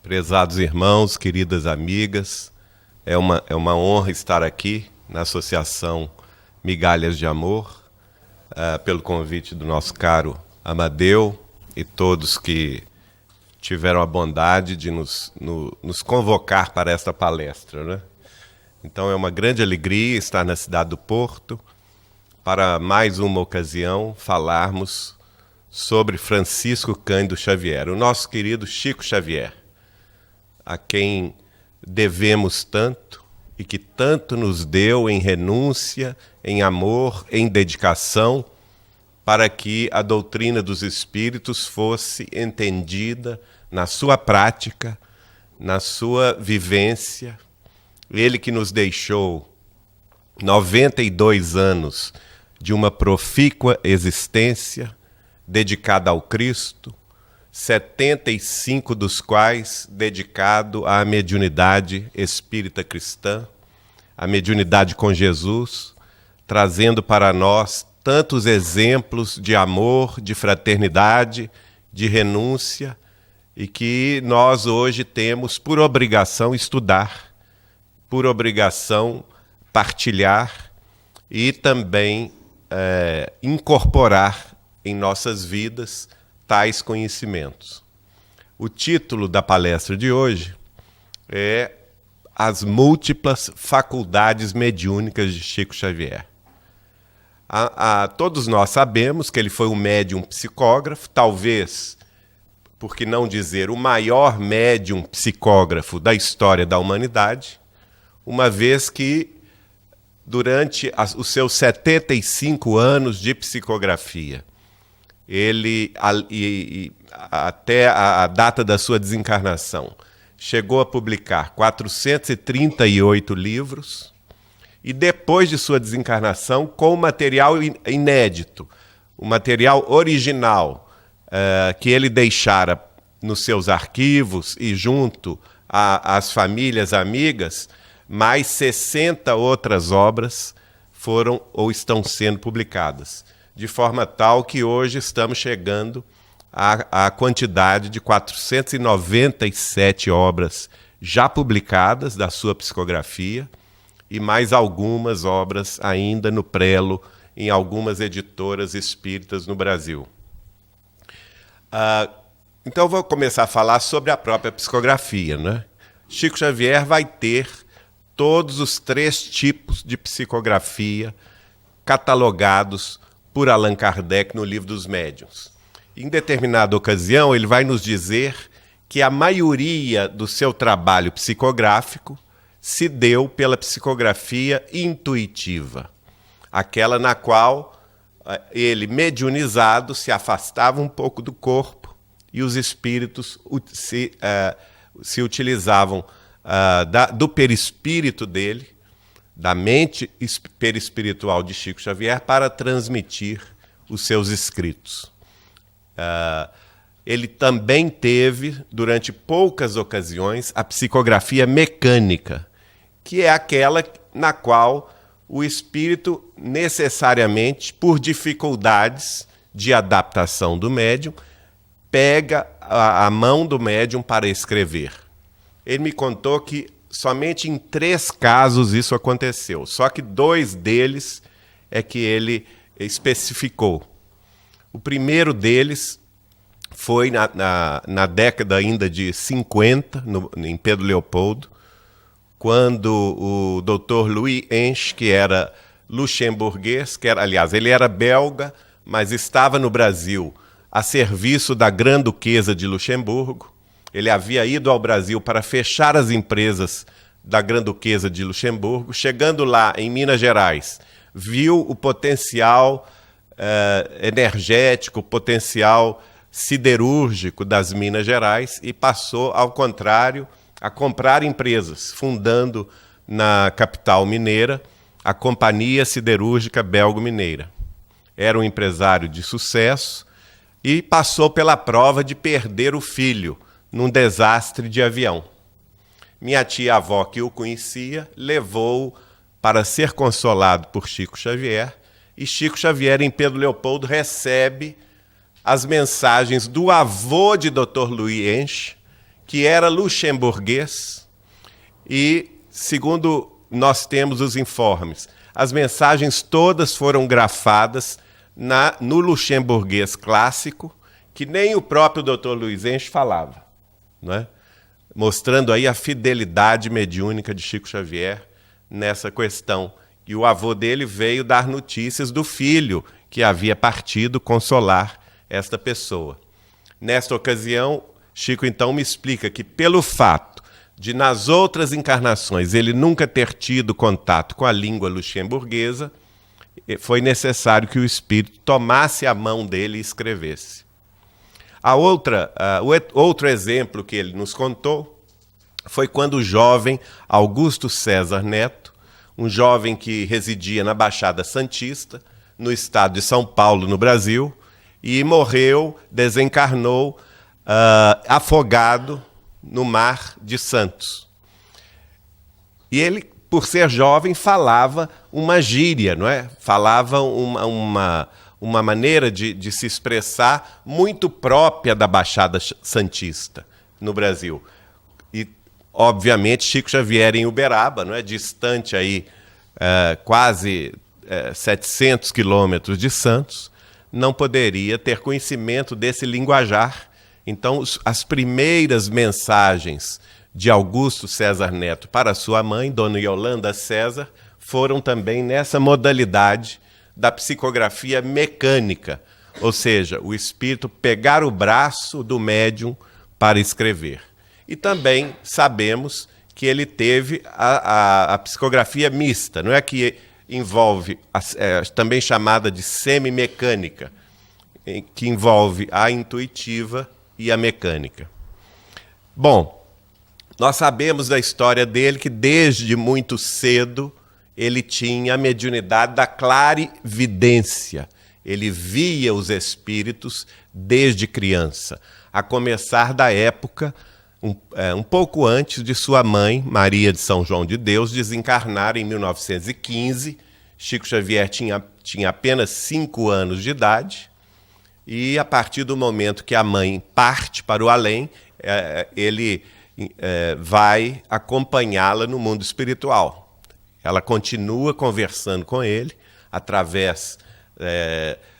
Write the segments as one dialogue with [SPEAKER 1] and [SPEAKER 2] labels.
[SPEAKER 1] Prezados irmãos, queridas amigas, é uma honra estar aqui na Associação Migalhas de Amor, pelo convite do nosso caro Amadeu e todos que tiveram a bondade de nos convocar para esta palestra, né? Então é uma grande alegria estar na cidade do Porto para mais uma ocasião falarmos sobre Francisco Cândido Xavier, o nosso querido Chico Xavier, a quem devemos tanto e que tanto nos deu em renúncia, em amor, em dedicação, para que a doutrina dos Espíritos fosse entendida na sua prática, na sua vivência. Ele que nos deixou 92 anos de uma profícua existência dedicada ao Cristo, 75 dos quais dedicado à mediunidade espírita cristã, à mediunidade com Jesus, trazendo para nós tantos exemplos de amor, de fraternidade, de renúncia, e que nós hoje temos por obrigação estudar, por obrigação partilhar e também incorporar em nossas vidas tais conhecimentos. O título da palestra de hoje é As Múltiplas Faculdades Mediúnicas de Chico Xavier. Todos nós sabemos que ele foi um médium psicógrafo, talvez, por que não dizer, o maior médium psicógrafo da história da humanidade, uma vez que, durante os seus 75 anos de psicografia, ele, até a data da sua desencarnação, chegou a publicar 438 livros, e depois de sua desencarnação, com material inédito, o material original que ele deixara nos seus arquivos e junto às famílias amigas, mais 60 outras obras foram ou estão sendo publicadas, de forma tal que hoje estamos chegando à quantidade de 497 obras já publicadas da sua psicografia e mais algumas obras ainda no prelo em algumas editoras espíritas no Brasil. Então eu vou começar a falar sobre a própria psicografia, né? Chico Xavier vai ter todos os 3 tipos de psicografia catalogados por Allan Kardec no Livro dos Médiuns. Em determinada ocasião, ele vai nos dizer que a maioria do seu trabalho psicográfico se deu pela psicografia intuitiva, aquela na qual ele, mediunizado, se afastava um pouco do corpo e os espíritos se utilizavam do perispírito dele, da mente perispiritual de Chico Xavier, para transmitir os seus escritos. Ele também teve, durante poucas ocasiões, a psicografia mecânica, que é aquela na qual o espírito, necessariamente, por dificuldades de adaptação do médium, pega a mão do médium para escrever. Ele me contou que somente em 3 casos isso aconteceu, só que 2 deles é que ele especificou. O primeiro deles foi na década ainda de 50, em Pedro Leopoldo, quando o Dr. Louis Hensch, que era luxemburguês, aliás, ele era belga, mas estava no Brasil a serviço da Grã-Duquesa de Luxemburgo. Ele havia ido ao Brasil para fechar as empresas da Grã-Duquesa de Luxemburgo. Chegando lá, em Minas Gerais, viu o potencial energético, o potencial siderúrgico das Minas Gerais e passou, ao contrário, a comprar empresas, fundando na capital mineira a Companhia Siderúrgica Belgo-Mineira. Era um empresário de sucesso e passou pela prova de perder o filho num desastre de avião. Minha tia-avó, que o conhecia, levou-o para ser consolado por Chico Xavier, e Chico Xavier, em Pedro Leopoldo, recebe as mensagens do avô de Dr. Louis Hensch, que era luxemburguês e, segundo nós temos os informes, as mensagens todas foram grafadas no luxemburguês clássico, que nem o próprio Dr. Luiz Enche falava, não é? Mostrando aí a fidelidade mediúnica de Chico Xavier nessa questão. E o avô dele veio dar notícias do filho que havia partido consolar esta pessoa. Nesta ocasião, Chico então me explica que pelo fato de nas outras encarnações ele nunca ter tido contato com a língua luxemburguesa, foi necessário que o espírito tomasse a mão dele e escrevesse. Outro exemplo que ele nos contou foi quando o jovem Augusto César Neto, um jovem que residia na Baixada Santista, no estado de São Paulo, no Brasil, e morreu, desencarnou, afogado no mar de Santos. E ele, por ser jovem, falava uma gíria, não é? Falava uma maneira de se expressar muito própria da Baixada Santista no Brasil. E, obviamente, Chico Xavier em Uberaba, não é? Distante aí, quase 700 quilômetros de Santos, não poderia ter conhecimento desse linguajar. Então, as primeiras mensagens de Augusto César Neto para sua mãe, Dona Yolanda César, foram também nessa modalidade da psicografia mecânica, ou seja, o espírito pegar o braço do médium para escrever. E também sabemos que ele teve a psicografia mista, não é, que envolve, também chamada de semimecânica, que envolve a intuitiva e a mecânica. Bom, nós sabemos da história dele que desde muito cedo ele tinha a mediunidade da clarividência. Ele via os espíritos desde criança, a começar da época, um pouco antes de sua mãe, Maria de São João de Deus, desencarnar em 1915. Chico Xavier tinha apenas 5 anos de idade, e a partir do momento que a mãe parte para o além, ele vai acompanhá-la no mundo espiritual. Ela continua conversando com ele através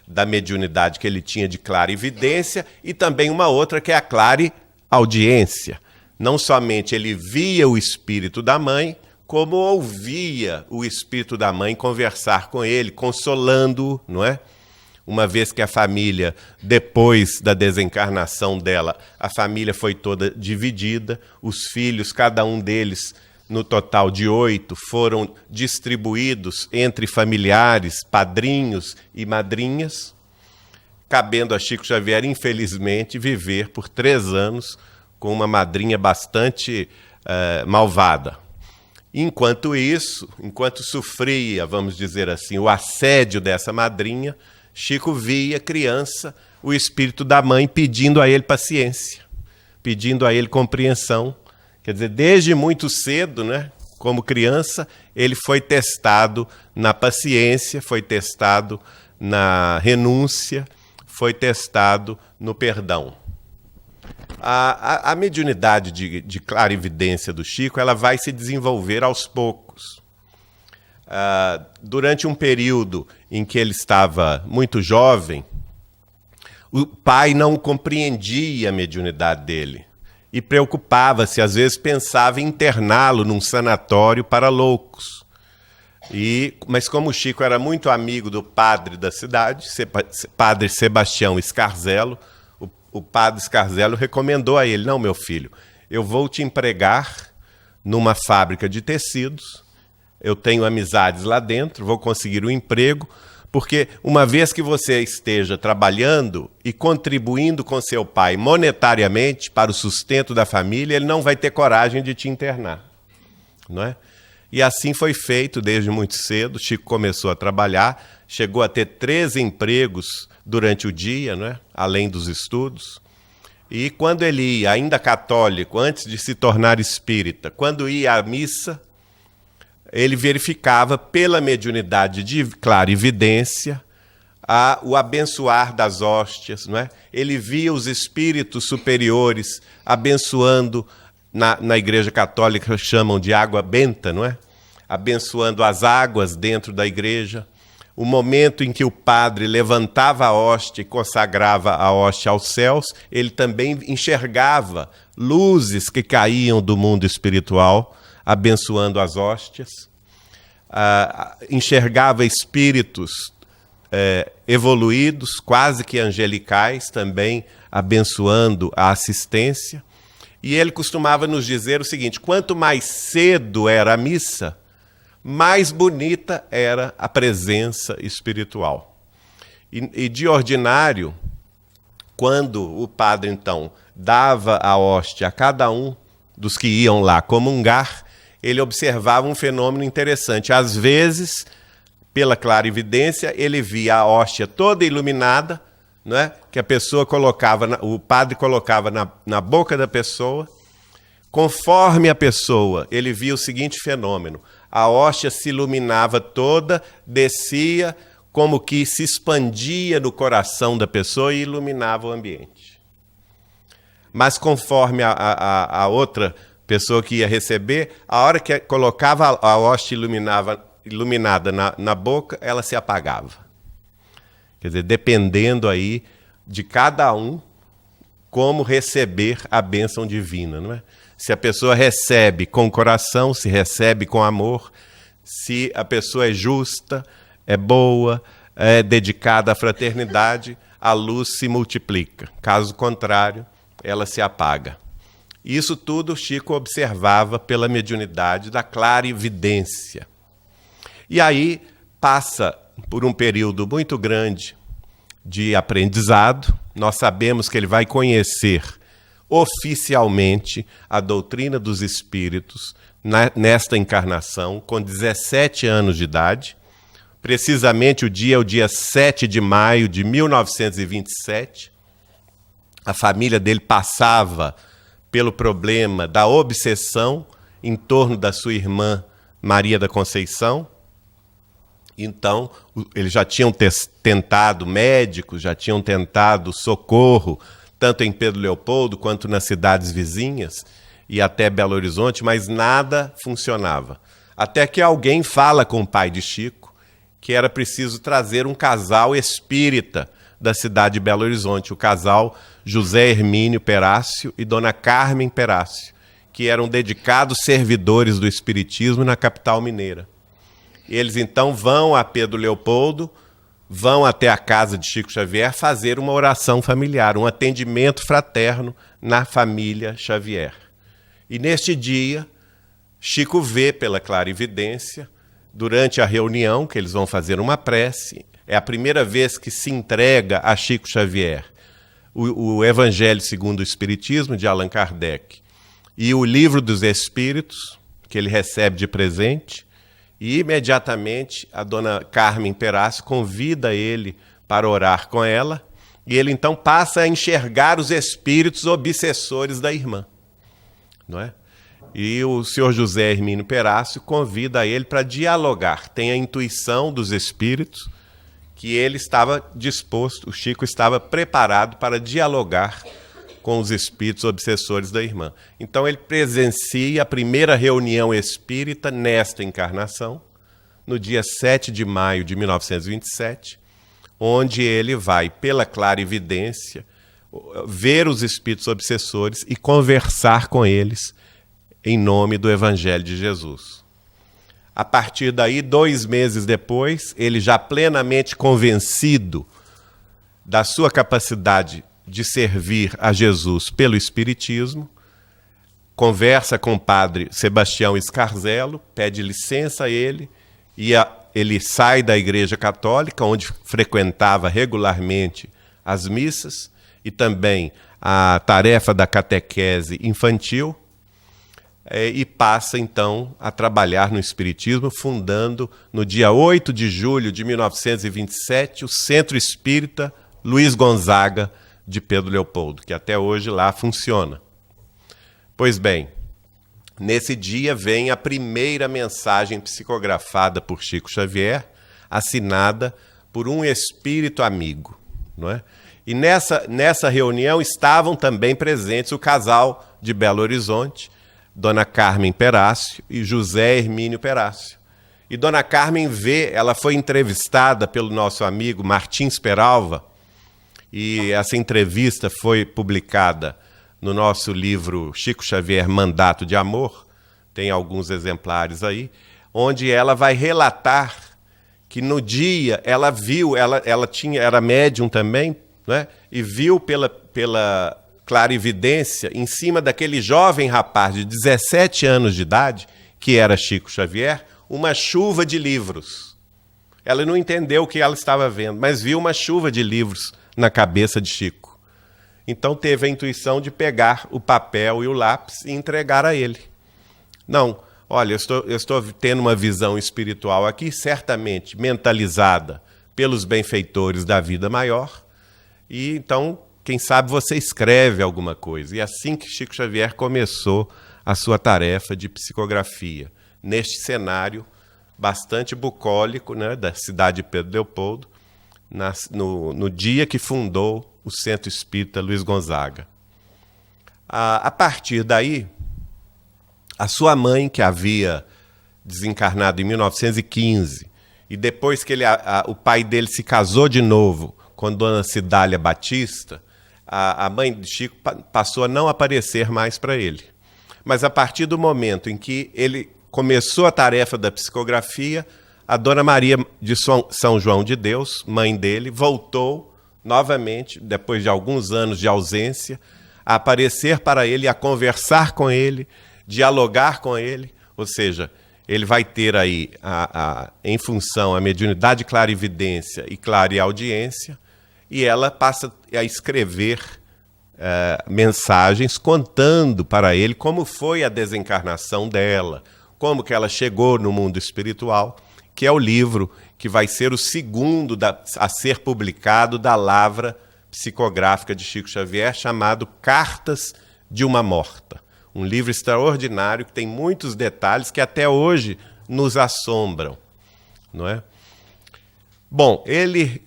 [SPEAKER 1] da mediunidade que ele tinha de clarividência e também uma outra que é a clareaudiência. Não somente ele via o espírito da mãe, como ouvia o espírito da mãe conversar com ele, consolando-o, não é? Uma vez que a família, depois da desencarnação dela, a família foi toda dividida, os filhos, cada um deles, no total de 8, foram distribuídos entre familiares, padrinhos e madrinhas, cabendo a Chico Xavier, infelizmente, viver por 3 anos com uma madrinha bastante malvada. Enquanto isso, enquanto sofria, vamos dizer assim, o assédio dessa madrinha, Chico via, criança, o espírito da mãe pedindo a ele paciência, pedindo a ele compreensão. Quer dizer, desde muito cedo, né, como criança, ele foi testado na paciência, foi testado na renúncia, foi testado no perdão. A mediunidade de clarividência do Chico, ela vai se desenvolver aos poucos. Durante um período em que ele estava muito jovem, o pai não compreendia a mediunidade dele e preocupava-se, às vezes pensava em interná-lo num sanatório para loucos. Mas como o Chico era muito amigo do padre da cidade, padre Sebastião Scarzelo, o padre Scarzelo recomendou a ele: não, meu filho, eu vou te empregar numa fábrica de tecidos, eu tenho amizades lá dentro, vou conseguir um emprego, porque uma vez que você esteja trabalhando e contribuindo com seu pai monetariamente para o sustento da família, ele não vai ter coragem de te internar, não é? E assim foi feito desde muito cedo. Chico começou a trabalhar, chegou a ter 3 empregos durante o dia, não é? Além dos estudos. E quando ele ia, ainda católico, antes de se tornar espírita, quando ia à missa, ele verificava pela mediunidade de clarividência o abençoar das hóstias, não é? Ele via os espíritos superiores abençoando, na Igreja Católica chamam de água benta, não é? Abençoando as águas dentro da igreja. O momento em que o padre levantava a hóstia e consagrava a hóstia aos céus, ele também enxergava luzes que caíam do mundo espiritual, abençoando as hóstias. Enxergava espíritos evoluídos, quase que angelicais, também abençoando a assistência. E ele costumava nos dizer o seguinte: quanto mais cedo era a missa, mais bonita era a presença espiritual. E de ordinário, quando o padre, então, dava a hóstia a cada um dos que iam lá comungar, ele observava um fenômeno interessante. Às vezes, pela clarividência, ele via a hóstia toda iluminada, não é? Que a pessoa colocava, o padre colocava na boca da pessoa. Conforme a pessoa, ele via o seguinte fenômeno: a hóstia se iluminava toda, descia, como que se expandia no coração da pessoa e iluminava o ambiente. Mas conforme a outra pessoa que ia receber, a hora que colocava a hóstia iluminada na boca, ela se apagava. Quer dizer, dependendo aí de cada um como receber a bênção divina, não é? Se a pessoa recebe com o coração, se recebe com amor, se a pessoa é justa, é boa, é dedicada à fraternidade, a luz se multiplica. Caso contrário, ela se apaga. Isso tudo Chico observava pela mediunidade da clarividência. E aí passa por um período muito grande de aprendizado. Nós sabemos que ele vai conhecer oficialmente a doutrina dos espíritos nesta encarnação, com 17 anos de idade. Precisamente o dia é o dia 7 de maio de 1927. A família dele passava pelo problema da obsessão em torno da sua irmã Maria da Conceição. Então, eles já tinham tentado médicos, já tinham tentado socorro, tanto em Pedro Leopoldo quanto nas cidades vizinhas e até Belo Horizonte, mas nada funcionava. Até que alguém fala com o pai de Chico que era preciso trazer um casal espírita da cidade de Belo Horizonte, o casal José Hermínio Perácio e Dona Carmen Perácio, que eram dedicados servidores do espiritismo na capital mineira. Eles então vão a Pedro Leopoldo, vão até a casa de Chico Xavier fazer uma oração familiar, um atendimento fraterno na família Xavier. E neste dia, Chico vê pela clarividência, durante a reunião, que eles vão fazer uma prece, é a primeira vez que se entrega a Chico Xavier o Evangelho segundo o Espiritismo, de Allan Kardec, e o Livro dos Espíritos, que ele recebe de presente, e imediatamente a Dona Carmen Perácio convida ele para orar com ela, e ele então passa a enxergar os espíritos obsessores da irmã, não é? E o senhor José Hermínio Perácio convida ele para dialogar. Tem a intuição dos espíritos que ele estava disposto, o Chico estava preparado para dialogar com os espíritos obsessores da irmã. Então ele presencia a primeira reunião espírita nesta encarnação, no dia 7 de maio de 1927, onde ele vai, pela clarividência, ver os espíritos obsessores e conversar com eles em nome do Evangelho de Jesus. A partir daí, 2 meses depois, ele já plenamente convencido da sua capacidade de servir a Jesus pelo Espiritismo, conversa com o padre Sebastião Scarzelo, pede licença a ele, e ele sai da Igreja Católica, onde frequentava regularmente as missas, e também a tarefa da catequese infantil, e passa, então, a trabalhar no Espiritismo, fundando, no dia 8 de julho de 1927, o Centro Espírita Luiz Gonzaga de Pedro Leopoldo, que até hoje lá funciona. Pois bem, nesse dia vem a primeira mensagem psicografada por Chico Xavier, assinada por um espírito amigo, não é? E nessa reunião estavam também presentes o casal de Belo Horizonte, Dona Carmen Perácio e José Hermínio Perácio. E Dona Carmen ela foi entrevistada pelo nosso amigo Martins Peralva, e essa entrevista foi publicada no nosso livro Chico Xavier, Mandato de Amor, tem alguns exemplares aí, onde ela vai relatar que no dia ela viu, era médium também, né? E viu pela clarividência, em cima daquele jovem rapaz de 17 anos de idade, que era Chico Xavier, uma chuva de livros. Ela não entendeu o que ela estava vendo, mas viu uma chuva de livros na cabeça de Chico. Então teve a intuição de pegar o papel e o lápis e entregar a ele. Não, olha, eu estou tendo uma visão espiritual aqui, certamente mentalizada pelos benfeitores da vida maior, e então, quem sabe você escreve alguma coisa. E assim que Chico Xavier começou a sua tarefa de psicografia, neste cenário bastante bucólico, né, da cidade de Pedro Leopoldo, no dia que fundou o Centro Espírita Luiz Gonzaga. A partir daí, a sua mãe, que havia desencarnado em 1915, e depois que o pai dele se casou de novo com Dona Cidália Batista, a mãe de Chico passou a não aparecer mais para ele. Mas a partir do momento em que ele começou a tarefa da psicografia, a Dona Maria de São João de Deus, mãe dele, voltou novamente, depois de alguns anos de ausência, a aparecer para ele, a conversar com ele, dialogar com ele, ou seja, ele vai ter aí, em função, a mediunidade clarividência e clareaudiência, e ela passa a escrever mensagens contando para ele como foi a desencarnação dela, como que ela chegou no mundo espiritual, que é o livro que vai ser o segundo a ser publicado da lavra psicográfica de Chico Xavier, chamado Cartas de uma Morta. Um livro extraordinário que tem muitos detalhes que até hoje nos assombram, não é? Bom,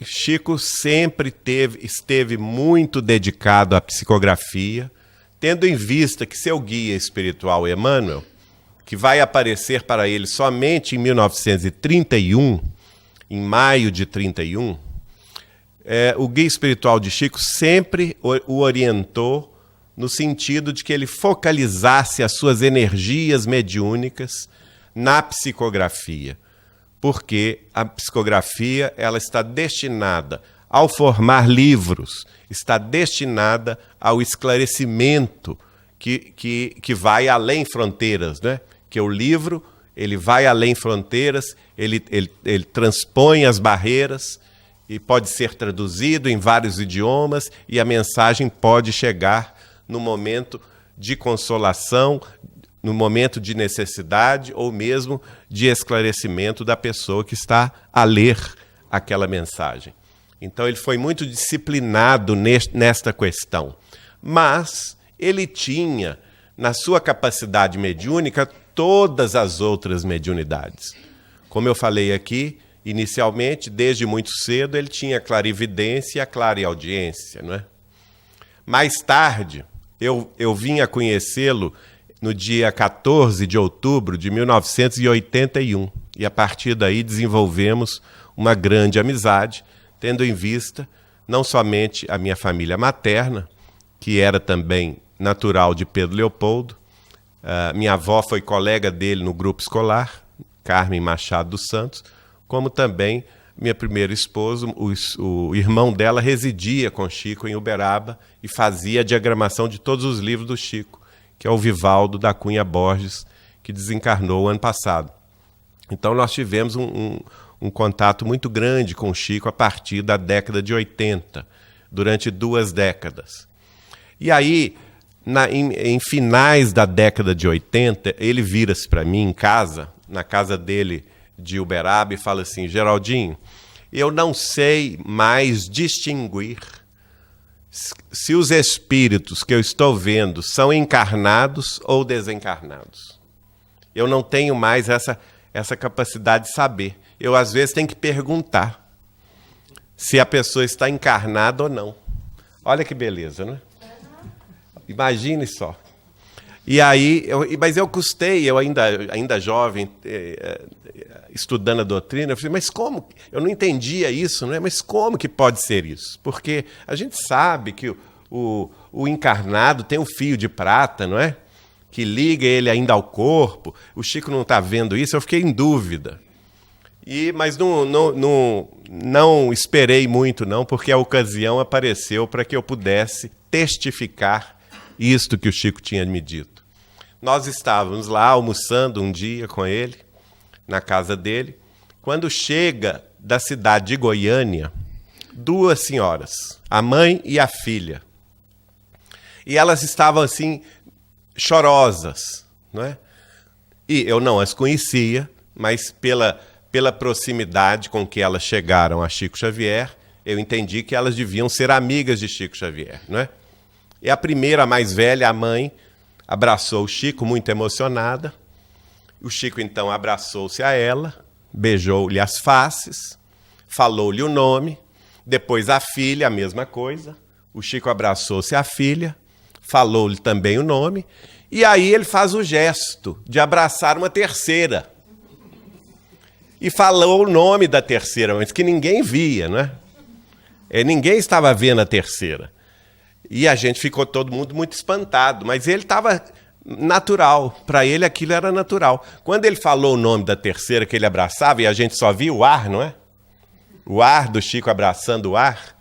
[SPEAKER 1] Chico, sempre esteve muito dedicado à psicografia, tendo em vista que seu guia espiritual, Emmanuel, que vai aparecer para ele somente em 1931, em maio de 31, o guia espiritual de Chico sempre o orientou no sentido de que ele focalizasse as suas energias mediúnicas na psicografia, porque a psicografia ela está destinada, ao formar livros, está destinada ao esclarecimento que vai além fronteiras, né? Que o livro ele vai além fronteiras, ele transpõe as barreiras e pode ser traduzido em vários idiomas e a mensagem pode chegar no momento de consolação, no momento de necessidade ou mesmo de esclarecimento da pessoa que está a ler aquela mensagem. Então ele foi muito disciplinado nesta questão, mas ele tinha na sua capacidade mediúnica todas as outras mediunidades. Como eu falei aqui, inicialmente, desde muito cedo, ele tinha a clarividência e a clareaudiência, não é? Mais tarde, eu vim a conhecê-lo no dia 14 de outubro de 1981. E a partir daí desenvolvemos uma grande amizade, tendo em vista não somente a minha família materna, que era também natural de Pedro Leopoldo. Minha avó foi colega dele no grupo escolar, Carmen Machado dos Santos, como também minha primeira esposa, o irmão dela residia com Chico em Uberaba e fazia a diagramação de todos os livros do Chico, que é o Vivaldo da Cunha Borges, que desencarnou ano passado. Então nós tivemos um contato muito grande com o Chico a partir da década de 80, durante 2 décadas. E aí, em finais da década de 80, ele vira-se para mim em casa, na casa dele de Uberaba, e fala assim: Geraldinho, eu não sei mais distinguir se os espíritos que eu estou vendo são encarnados ou desencarnados. Eu não tenho mais essa capacidade de saber. Eu, às vezes, tenho que perguntar. se a pessoa está encarnada ou não. Olha que beleza, né? Imagine só. E aí, mas eu custei, eu ainda jovem, estudando a doutrina, eu falei, mas como? Eu não entendia isso, né? Mas como que pode ser isso? Porque a gente sabe que o encarnado tem um fio de prata, não é? Que liga ele ainda ao corpo. O Chico não está vendo isso, eu fiquei em dúvida. Mas não esperei muito, não, porque a ocasião apareceu para que eu pudesse testificar isto que o Chico tinha me dito. Nós estávamos lá almoçando um dia com ele, na casa dele, quando chega da cidade de Goiânia 2 senhoras, a mãe e a filha. E elas estavam assim, chorosas, não é? E eu não as conhecia, mas pela proximidade com que elas chegaram a Chico Xavier, eu entendi que elas deviam ser amigas de Chico Xavier, não é? E a primeira, a mais velha, a mãe, abraçou o Chico, muito emocionada. O Chico, então, abraçou-se a ela, beijou-lhe as faces, falou-lhe o nome. Depois a filha, a mesma coisa. O Chico abraçou-se à filha, falou-lhe também o nome. E aí ele faz o gesto de abraçar uma terceira. E falou o nome da terceira, mas que ninguém via, não é? Ninguém estava vendo a terceira. E a gente ficou todo mundo muito espantado, mas ele estava natural, para ele aquilo era natural. Quando ele falou o nome da terceira que ele abraçava, e a gente só via o ar, não é? O ar do Chico abraçando o ar,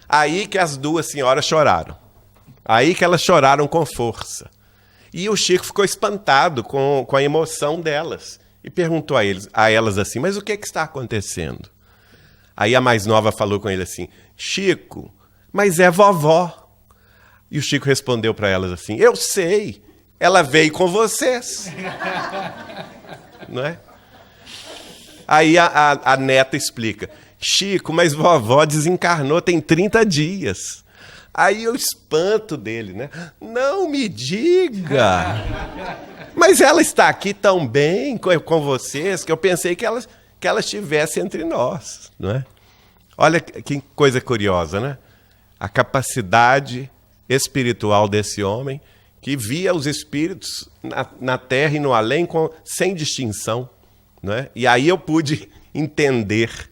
[SPEAKER 1] aí que as 2 senhoras choraram. Aí que elas choraram com força. E o Chico ficou espantado com a emoção delas e perguntou a elas assim, mas o que está acontecendo? Aí a mais nova falou com ele assim, Chico, mas é vovó. E o Chico respondeu para elas assim, eu sei, ela veio com vocês. Não é? Aí a neta explica, Chico, mas vovó desencarnou tem 30 dias. Aí o espanto dele, né? Não me diga! Mas ela está aqui tão bem com vocês que eu pensei que ela estivesse entre nós, não é? Olha que coisa curiosa, né? A capacidade espiritual desse homem que via os espíritos na terra e no além sem distinção, não é? E aí eu pude entender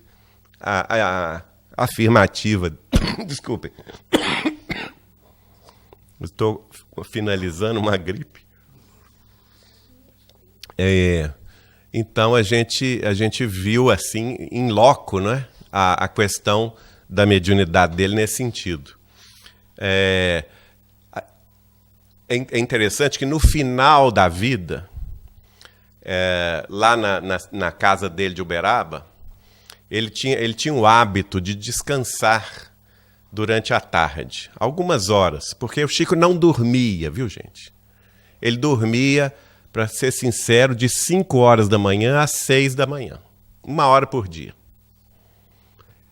[SPEAKER 1] a afirmativa. Desculpem. Estou finalizando uma gripe. Então a gente viu assim em loco, não é? A questão da mediunidade dele nesse sentido. É interessante que no final da vida, lá na casa dele de Uberaba, ele tinha o hábito de descansar durante a tarde, algumas horas, porque o Chico não dormia, viu, gente? Ele dormia, para ser sincero, de 5 horas da manhã às 6 da manhã, 1 hora por dia.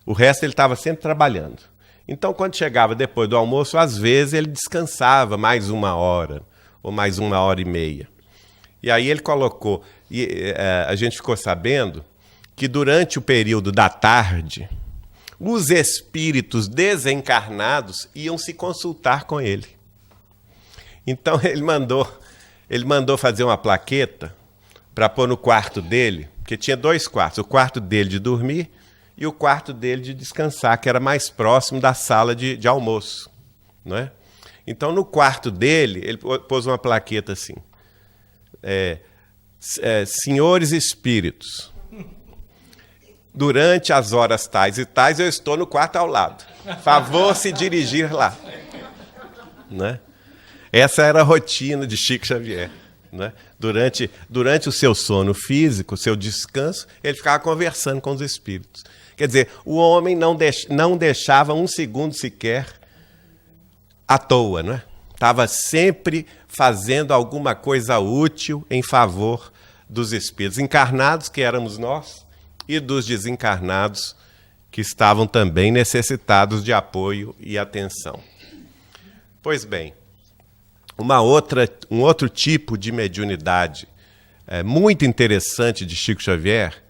[SPEAKER 1] O resto ele estava sempre trabalhando. Então, quando chegava depois do almoço, às vezes ele descansava mais 1 hora, ou mais 1 hora e meia. E aí ele colocou, a gente ficou sabendo que durante o período da tarde, os espíritos desencarnados iam se consultar com ele. Então ele mandou fazer uma plaqueta para pôr no quarto dele, porque tinha 2 quartos, o quarto dele de dormir e o quarto dele de descansar, que era mais próximo da sala de almoço, não é? Então, no quarto dele, ele pôs uma plaqueta assim, senhores espíritos, durante as horas tais e tais, eu estou no quarto ao lado. Favor se dirigir lá. Né? Essa era a rotina de Chico Xavier. Né? Durante o seu sono físico, o seu descanso, ele ficava conversando com os espíritos. Quer dizer, o homem não deixava 1 segundo sequer à toa. Né? Estava sempre fazendo alguma coisa útil em favor dos espíritos encarnados, que éramos nós, e dos desencarnados que estavam também necessitados de apoio e atenção. Pois bem, um outro tipo de mediunidade muito interessante de Chico Xavier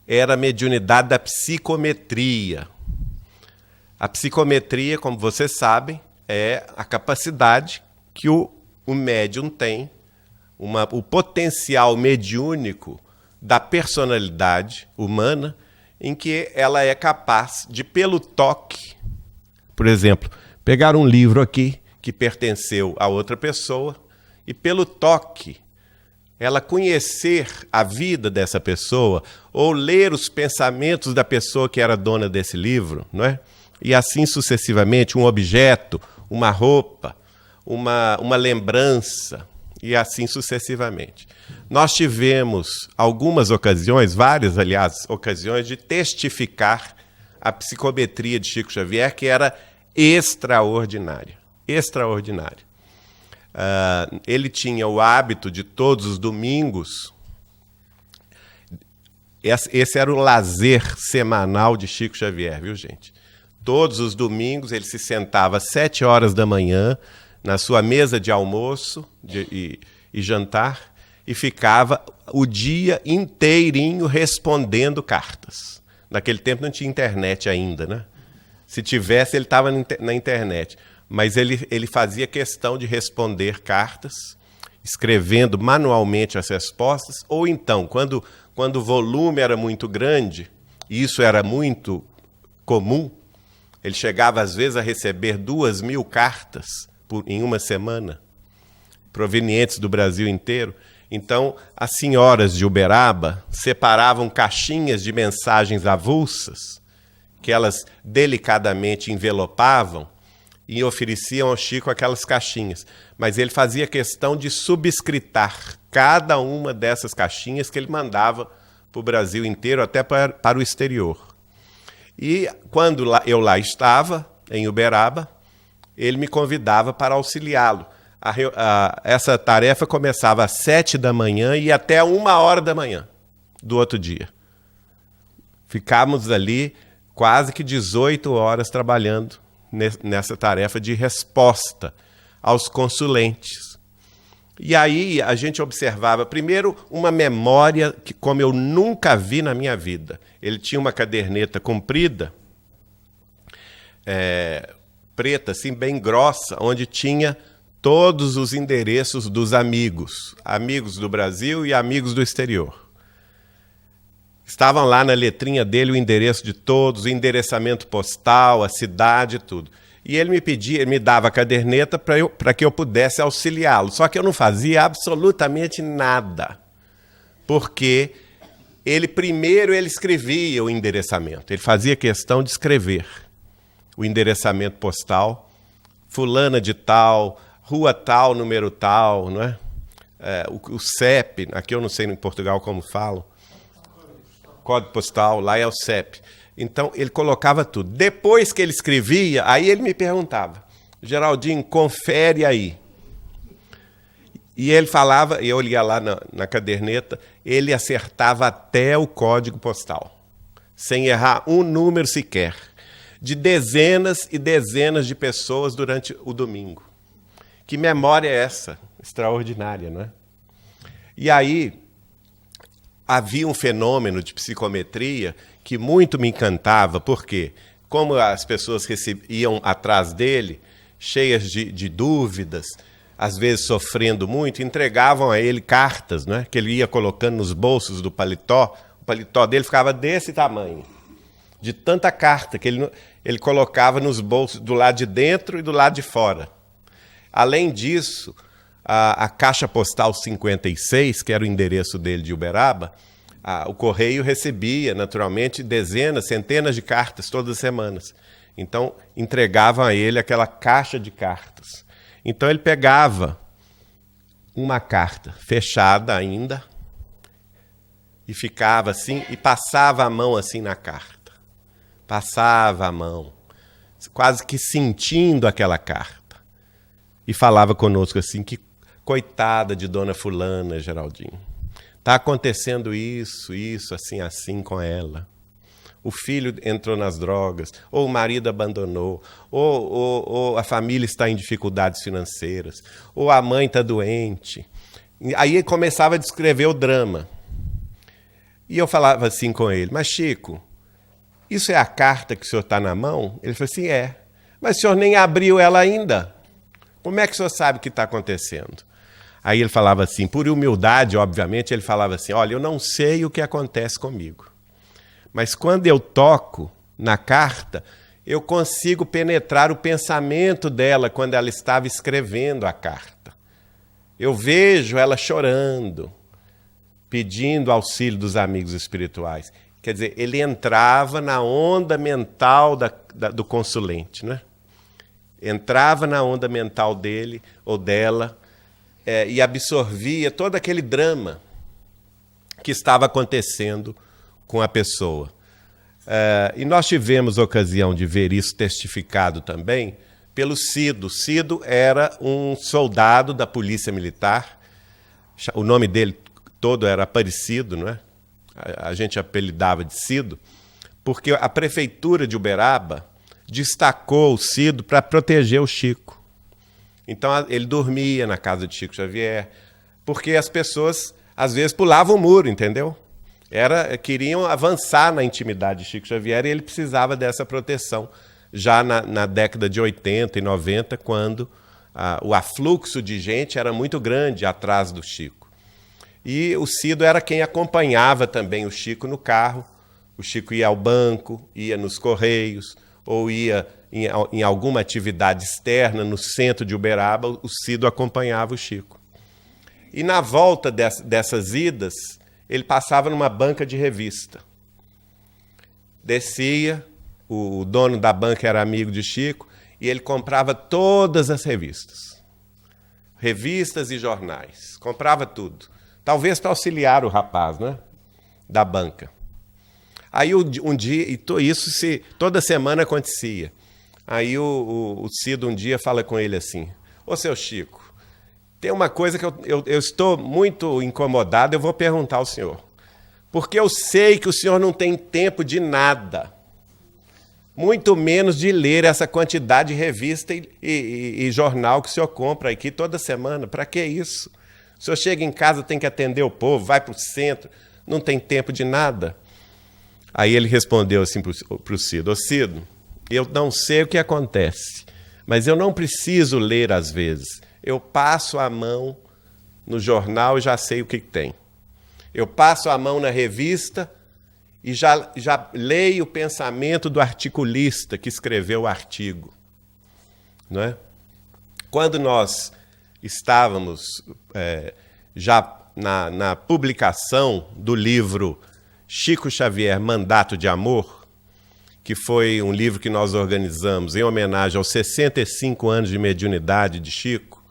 [SPEAKER 1] era a mediunidade da psicometria. A psicometria, como vocês sabem, é a capacidade que o médium tem, o potencial mediúnico da personalidade humana, em que ela é capaz de, pelo toque, por exemplo, pegar um livro aqui que pertenceu a outra pessoa e, pelo toque, ela conhecer a vida dessa pessoa ou ler os pensamentos da pessoa que era dona desse livro, não é? E assim sucessivamente, um objeto, uma roupa, uma lembrança, e assim sucessivamente. Nós tivemos algumas ocasiões, várias, aliás, ocasiões de testificar a psicometria de Chico Xavier, que era extraordinária. Extraordinária. Ele tinha o hábito de todos os domingos, esse era o lazer semanal de Chico Xavier, viu, gente? Todos os domingos ele se sentava às 7 horas da manhã na sua mesa de almoço e jantar e ficava o dia inteirinho respondendo cartas. Naquele tempo não tinha internet ainda, né? Se tivesse, ele estava na internet. Mas ele fazia questão de responder cartas, escrevendo manualmente as respostas, ou então, quando o volume era muito grande, e isso era muito comum, ele chegava às vezes a receber 2.000 cartas em uma semana, provenientes do Brasil inteiro. Então, as senhoras de Uberaba separavam caixinhas de mensagens avulsas, que elas delicadamente envelopavam, e ofereciam ao Chico aquelas caixinhas. Mas ele fazia questão de subscritar cada uma dessas caixinhas que ele mandava para o Brasil inteiro, até para o exterior. E quando eu lá estava, em Uberaba, ele me convidava para auxiliá-lo. Essa tarefa começava às 7 da manhã e até 1h da manhã do outro dia. Ficávamos ali quase que 18 horas trabalhando nessa tarefa de resposta aos consulentes. E aí a gente observava, primeiro, uma memória que, como eu nunca vi na minha vida. Ele tinha uma caderneta comprida, preta, assim, bem grossa, onde tinha todos os endereços dos amigos do Brasil e amigos do exterior. Estavam lá na letrinha dele o endereço de todos, o endereçamento postal, a cidade, tudo. E ele me dava a caderneta para que eu pudesse auxiliá-lo. Só que eu não fazia absolutamente nada, porque primeiro ele escrevia o endereçamento. Ele fazia questão de escrever o endereçamento postal, fulana de tal, rua tal, número tal, não é? O CEP, aqui eu não sei em Portugal como falam, código postal, lá é o CEP. Então, ele colocava tudo. Depois que ele escrevia, aí ele me perguntava, Geraldinho, confere aí. E ele falava, eu ia lá na caderneta, ele acertava até o código postal, sem errar um número sequer, de dezenas e dezenas de pessoas durante o domingo. Que memória é essa? Extraordinária, não é? E aí, havia um fenômeno de psicometria que muito me encantava, porque, como as pessoas iam atrás dele, cheias de dúvidas, às vezes sofrendo muito, entregavam a ele cartas, né, que ele ia colocando nos bolsos do paletó. O paletó dele ficava desse tamanho, de tanta carta que ele colocava nos bolsos do lado de dentro e do lado de fora. Além disso, a caixa postal 56, que era o endereço dele de Uberaba, o correio recebia, naturalmente, dezenas, centenas de cartas todas as semanas. Então, entregavam a ele aquela caixa de cartas. Então, ele pegava uma carta fechada ainda e ficava assim, e passava a mão assim na carta. Passava a mão, quase que sentindo aquela carta. E falava conosco assim, que coitada de dona fulana, Geraldinho. Está acontecendo isso, assim com ela. O filho entrou nas drogas, ou o marido abandonou, ou a família está em dificuldades financeiras, ou a mãe está doente. Aí ele começava a descrever o drama. E eu falava assim com ele, mas Chico, isso é a carta que o senhor está na mão? Ele falou assim, é. Mas o senhor nem abriu ela ainda. Como é que o senhor sabe o que está acontecendo? Aí ele falava assim, por humildade, obviamente, ele falava assim, olha, eu não sei o que acontece comigo. Mas quando eu toco na carta, eu consigo penetrar o pensamento dela quando ela estava escrevendo a carta. Eu vejo ela chorando, pedindo auxílio dos amigos espirituais. Quer dizer, ele entrava na onda mental do consulente, né? Entrava na onda mental dele ou dela e absorvia todo aquele drama que estava acontecendo com a pessoa. E nós tivemos ocasião de ver isso testificado também pelo Cido. Cido era um soldado da Polícia Militar, o nome dele todo era Aparecido, não é? A gente apelidava de Cido, porque a prefeitura de Uberaba destacou o Cido para proteger o Chico. Então ele dormia na casa de Chico Xavier, porque as pessoas às vezes pulavam o muro, entendeu? Queriam avançar na intimidade de Chico Xavier e ele precisava dessa proteção, já na década de 80 e 90, quando o afluxo de gente era muito grande atrás do Chico. E o Cido era quem acompanhava também o Chico no carro. O Chico ia ao banco, ia nos Correios, ou ia em alguma atividade externa no centro de Uberaba, o Cido acompanhava o Chico. E na volta dessas idas, ele passava numa banca de revista. Descia, o dono da banca era amigo de Chico, e ele comprava todas as revistas. Revistas e jornais. Comprava tudo. Talvez para auxiliar o rapaz, né? Da banca. Aí um dia, e isso toda semana acontecia. Aí o Cido um dia fala com ele assim, ô seu Chico, tem uma coisa que eu estou muito incomodado, eu vou perguntar ao senhor. Porque eu sei que o senhor não tem tempo de nada, muito menos de ler essa quantidade de revista e jornal que o senhor compra aqui toda semana. Para que isso? O senhor chega em casa, tem que atender o povo, vai para o centro, não tem tempo de nada. Aí ele respondeu assim para o Cido, ô Cido, eu não sei o que acontece, mas eu não preciso ler às vezes. Eu passo a mão no jornal e já sei o que tem. Eu passo a mão na revista e já leio o pensamento do articulista que escreveu o artigo. Não é? Quando nós estávamos já na publicação do livro Chico Xavier, Mandato de Amor, que foi um livro que nós organizamos em homenagem aos 65 anos de mediunidade de Chico.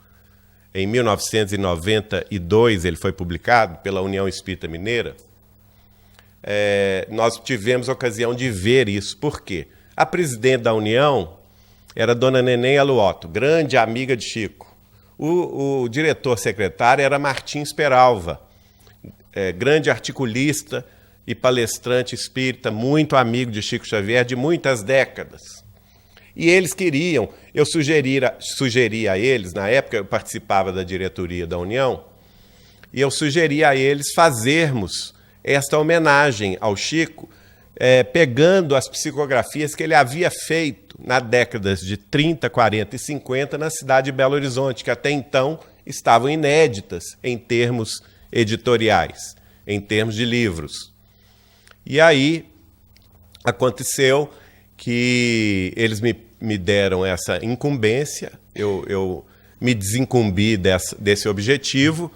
[SPEAKER 1] Em 1992 ele foi publicado pela União Espírita Mineira. Nós tivemos ocasião de ver isso. Por quê? A presidente da União era Dona Neném Aluoto, grande amiga de Chico. O diretor-secretário era Martins Peralva, grande articulista e palestrante espírita, muito amigo de Chico Xavier de muitas décadas. E eles queriam, eu sugeri a eles, na época eu participava da diretoria da União, e eu sugeri a eles fazermos esta homenagem ao Chico, pegando as psicografias que ele havia feito nas décadas de 30, 40 e 50 na cidade de Belo Horizonte, que até então estavam inéditas em termos editoriais, em termos de livros. E aí aconteceu que eles me deram essa incumbência, eu me desincumbi desse objetivo,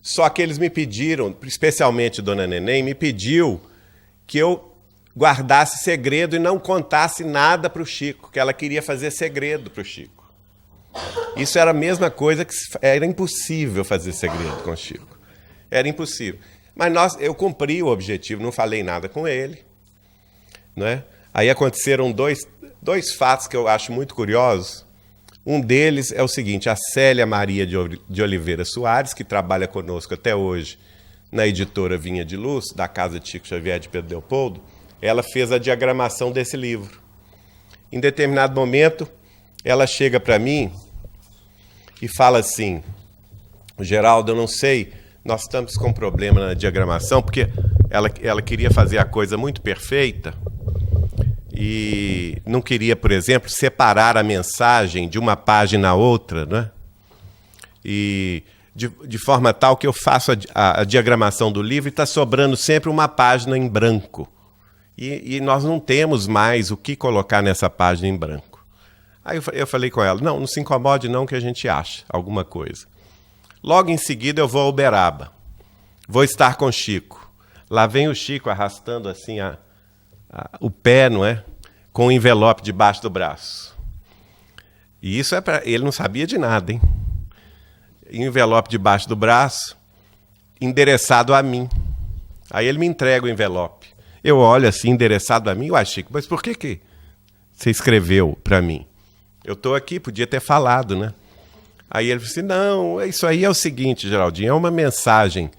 [SPEAKER 1] só que eles me pediram, especialmente Dona Neném, me pediu que eu guardasse segredo e não contasse nada para o Chico, que ela queria fazer segredo para o Chico. Isso era a mesma coisa que era impossível fazer segredo com o Chico. Era impossível. Mas eu cumpri o objetivo, não falei nada com ele. Não é? Aí aconteceram dois fatos que eu acho muito curiosos. Um deles é o seguinte, a Célia Maria de Oliveira Soares, que trabalha conosco até hoje na editora Vinha de Luz, da casa de Chico Xavier de Pedro Leopoldo, ela fez a diagramação desse livro. Em determinado momento, ela chega para mim e fala assim, Geraldo, eu não sei, nós estamos com um problema na diagramação, porque ela queria fazer a coisa muito perfeita, e não queria, por exemplo, separar a mensagem de uma página a outra, né? E de forma tal que eu faço a diagramação do livro e está sobrando sempre uma página em branco. E nós não temos mais o que colocar nessa página em branco. Aí eu falei com ela, não se incomode não que a gente acha alguma coisa. Logo em seguida eu vou a Uberaba. Vou estar com o Chico. Lá vem o Chico arrastando assim o pé, não é? Com o envelope debaixo do braço. E isso é para ele não sabia de nada, hein? Envelope debaixo do braço, endereçado a mim. Aí ele me entrega o envelope. Eu olho assim, endereçado a mim. Uai, Chico, mas por que você escreveu para mim? Eu estou aqui, podia ter falado, né? Aí ele disse, não, isso aí é o seguinte, Geraldinho, é uma mensagem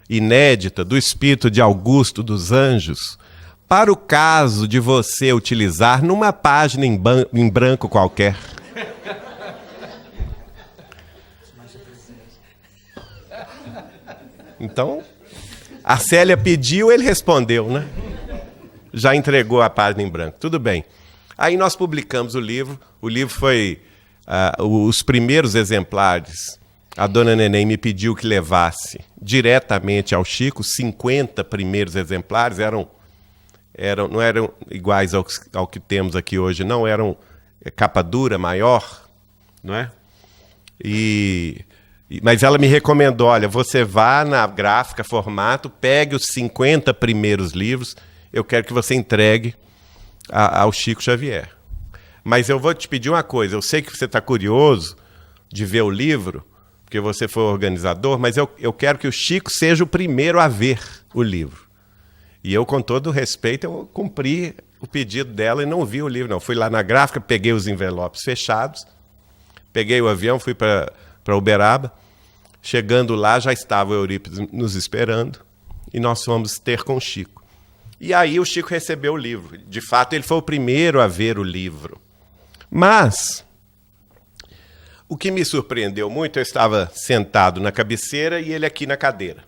[SPEAKER 1] inédita do Espírito de Augusto dos Anjos para o caso de você utilizar numa página em branco qualquer. Então, a Célia pediu, ele respondeu, né? Já entregou a página em branco. Tudo bem. Aí nós publicamos o livro. O livro foi... os primeiros exemplares, a dona Neném me pediu que levasse diretamente ao Chico. 50 primeiros exemplares não eram iguais ao que temos aqui hoje, não. Eram capa dura, maior, não é? Mas ela me recomendou, olha, você vá na gráfica, formato, pegue os 50 primeiros livros, eu quero que você entregue ao Chico Xavier. Mas eu vou te pedir uma coisa, eu sei que você está curioso de ver o livro, porque você foi organizador, mas eu quero que o Chico seja o primeiro a ver o livro. E eu, com todo o respeito, eu cumpri o pedido dela e não vi o livro, não. Fui lá na gráfica, peguei os envelopes fechados, peguei o avião, fui para Uberaba. Chegando lá, já estava o Eurípides nos esperando e nós fomos ter com o Chico. E aí o Chico recebeu o livro. De fato, ele foi o primeiro a ver o livro. Mas o que me surpreendeu muito, eu estava sentado na cabeceira e ele aqui na cadeira.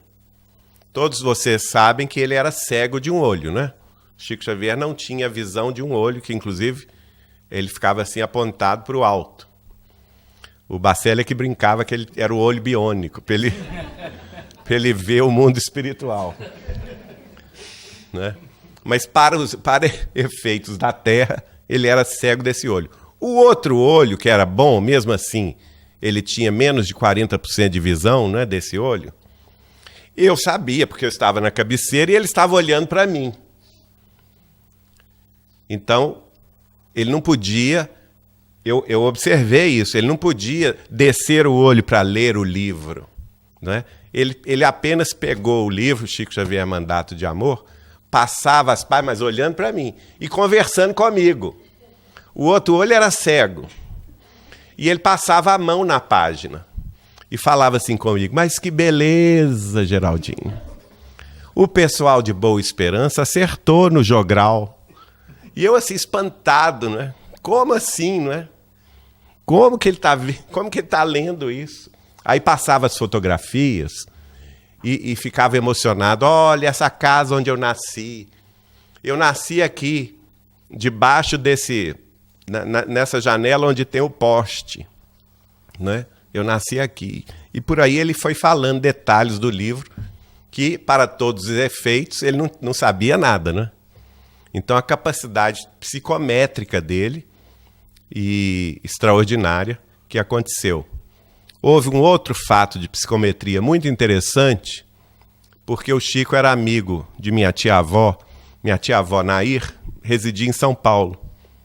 [SPEAKER 1] Todos vocês sabem que ele era cego de um olho, né? Chico Xavier não tinha visão de um olho, que inclusive ele ficava assim apontado para o alto. O Bacelli é que brincava que ele era o olho biônico, para ele ver o mundo espiritual. Né? Mas para efeitos da Terra, ele era cego desse olho. O outro olho, que era bom, mesmo assim, ele tinha menos de 40% de visão, né, desse olho. Eu sabia, porque eu estava na cabeceira e ele estava olhando para mim. Então, ele não podia... Eu observei isso, ele não podia descer o olho para ler o livro. Né? Ele apenas pegou o livro, Chico Xavier Mandato de Amor, passava as páginas, mas olhando para mim, e conversando comigo. O outro olho era cego. E ele passava a mão na página e falava assim comigo, mas que beleza, Geraldinho. O pessoal de Boa Esperança acertou no jogral. E eu assim, espantado, né? Como assim, não é? Como que ele está lendo isso? Aí passava as fotografias e ficava emocionado. Olha, essa casa onde eu nasci. Eu nasci aqui, debaixo nessa janela onde tem o poste. Né? Eu nasci aqui. E por aí ele foi falando detalhes do livro que, para todos os efeitos, ele não sabia nada. Né? Então, a capacidade psicométrica dele e extraordinária que aconteceu. Houve um outro fato de psicometria muito interessante, porque o Chico era amigo de minha tia-avó Nair, residia em São Paulo.